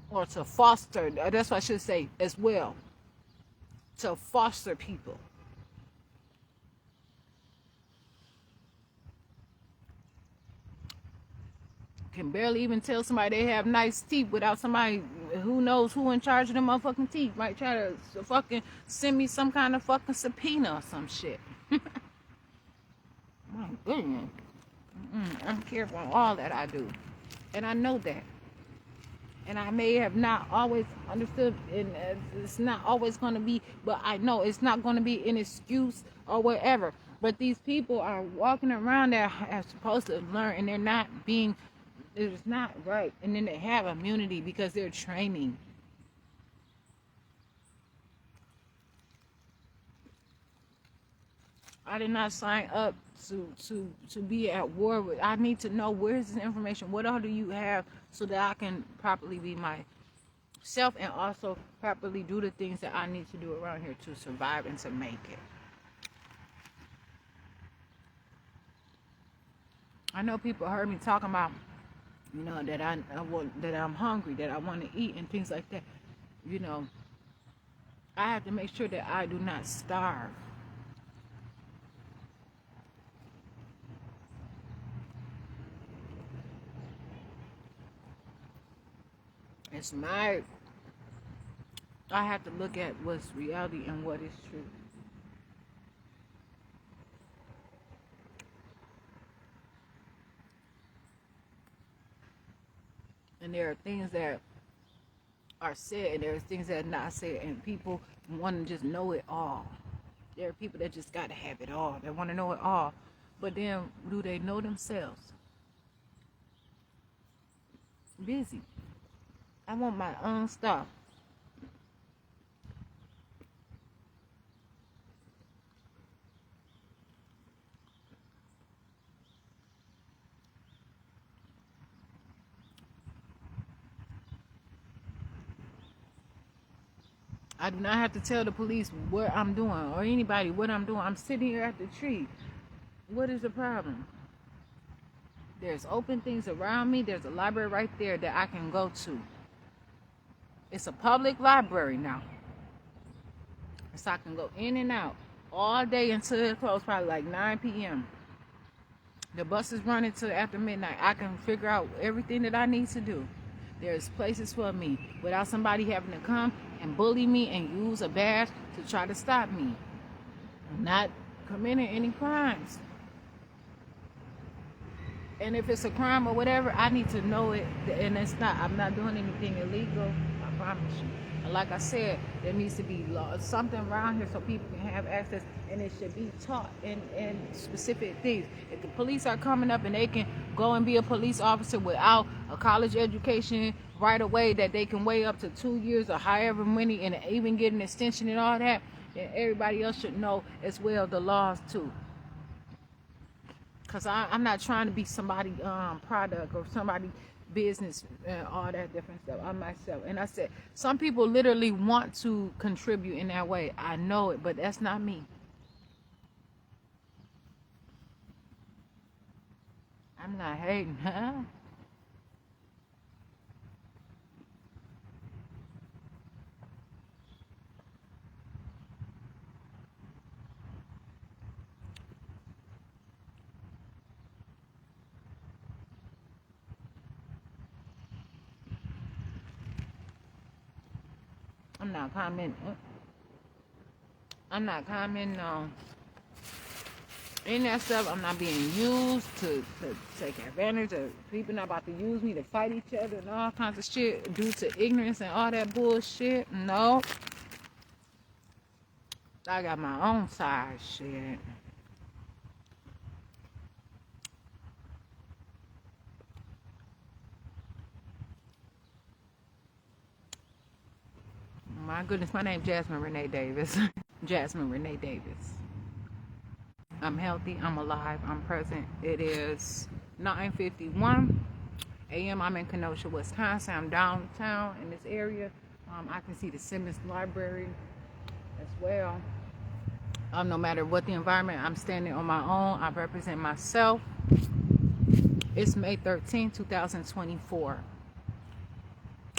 Or to foster, that's what I should say as well. To foster people. Can barely even tell somebody they have nice teeth without somebody who knows who in charge of the motherfucking teeth might try to fucking send me some kind of fucking subpoena or some shit. My goodness. I'm careful on all that I do. And I know that. And I may have not always understood, and it's not always going to be, but I know it's not going to be an excuse or whatever. But these people are walking around that are supposed to learn, and they're not being, it's not right. And then they have immunity because they're training. I did not sign up to be at war with. I need to know, where's this information? What all do you have so that I can properly be myself and also properly do the things that I need to do around here to survive and to make it. I know people heard me talking about, you know, that I'm hungry, that I want to eat and things like that. You know, I have to make sure that I do not starve. It's I have to look at what's reality and what is true. And there are things that are said and there are things that are not said, and people want to just know it all. There are people that just got to have it all. They want to know it all. But then, do they know themselves? Busy. I want my own stuff. I do not have to tell the police what I'm doing or anybody what I'm doing. I'm sitting here at the tree. What is the problem? There's open things around me. There's a library right there that I can go to. It's a public library now. So I can go in and out all day until it closes, probably like 9 p.m. The bus is running till after midnight. I can figure out everything that I need to do. There's places for me without somebody having to come and bully me and use a badge to try to stop me. I'm not committing any crimes. And if it's a crime or whatever, I need to know it. And I'm not doing anything illegal. I promise you. And like I said, there needs to be something around here so people can have access, and it should be taught in specific things. If the police are coming up and they can go and be a police officer without a college education right away, that they can weigh up to 2 years or however many, and even get an extension and all that, then everybody else should know as well the laws too. Because I'm not trying to be somebody product or somebody business and all that different stuff. I'm myself. And I said, some people literally want to contribute in that way. I know it, but that's not me. I'm not hating, huh? I'm not commenting on any of that stuff. I'm not being used to take advantage of people. Not about to use me to fight each other and all kinds of shit due to ignorance and all that bullshit. No. I got my own side shit. My goodness, my name's Jasmine Renee Davis. Jasmine Renee Davis. I'm healthy, I'm alive, I'm present. It is 9:51 a.m. I'm in Kenosha, Wisconsin. I'm downtown in this area. I can see the Simmons Library as well. No matter what the environment, I'm standing on my own. I represent myself. It's May 13, 2024.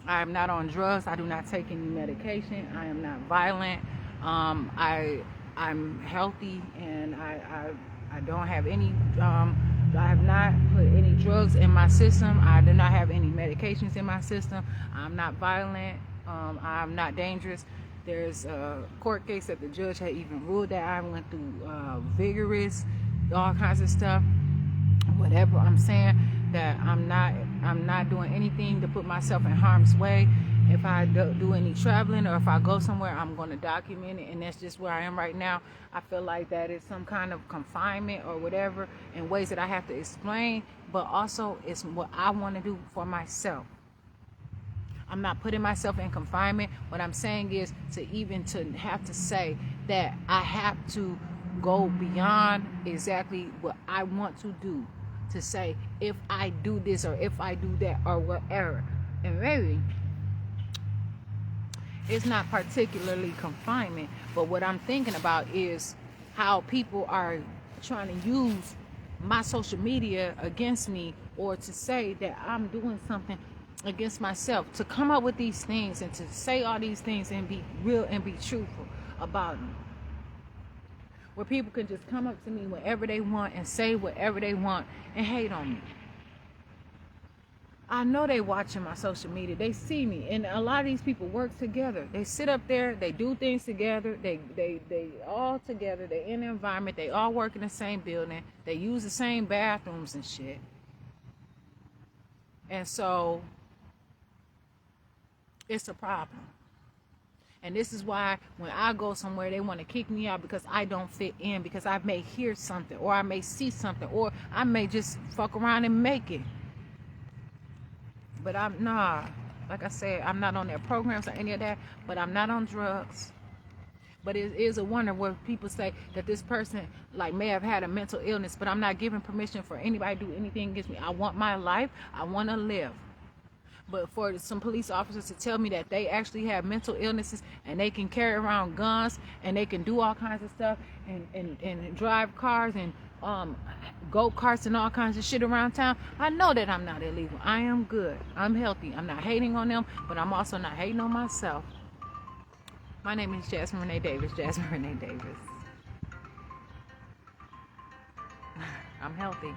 I am not on drugs. I do not take any medication. I am not violent. I'm healthy, and I don't have any. I have not put any drugs in my system. I do not have any medications in my system. I'm not violent. I'm not dangerous. There's a court case that the judge had even ruled that I went through vigorous, all kinds of stuff. Whatever I'm saying, that I'm not doing anything to put myself in harm's way. If I do any traveling or if I go somewhere, I'm going to document it, and that's just where I am right now. I feel like that is some kind of confinement or whatever in ways that I have to explain, but also it's what I want to do for myself. I'm not putting myself in confinement. What I'm saying is to have to say that I have to go beyond exactly what I want to do, to say if I do this or if I do that or whatever. And maybe it's not particularly confinement, but what I'm thinking about is how people are trying to use my social media against me, or to say that I'm doing something against myself, to come up with these things and to say all these things and be real and be truthful about them. Where people can just come up to me whenever they want and say whatever they want and hate on me. I know they watching my social media. They see me, and a lot of these people work together. They sit up there. They do things together. They all together. They in the environment. They all work in the same building. They use the same bathrooms and shit. And so it's a problem. And this is why when I go somewhere, they want to kick me out because I don't fit in, because I may hear something, or I may see something, or I may just fuck around and make it. But like I said, I'm not on their programs or any of that, but I'm not on drugs. But it is a wonder where people say that this person may have had a mental illness, but I'm not giving permission for anybody to do anything against me. I want my life. I want to live. But for some police officers to tell me that they actually have mental illnesses and they can carry around guns and they can do all kinds of stuff and drive cars and go-karts and all kinds of shit around town, I know that I'm not illegal. I am good. I'm healthy. I'm not hating on them, but I'm also not hating on myself. My name is Jasmine Renee Davis. Jasmine Renee Davis. I'm healthy.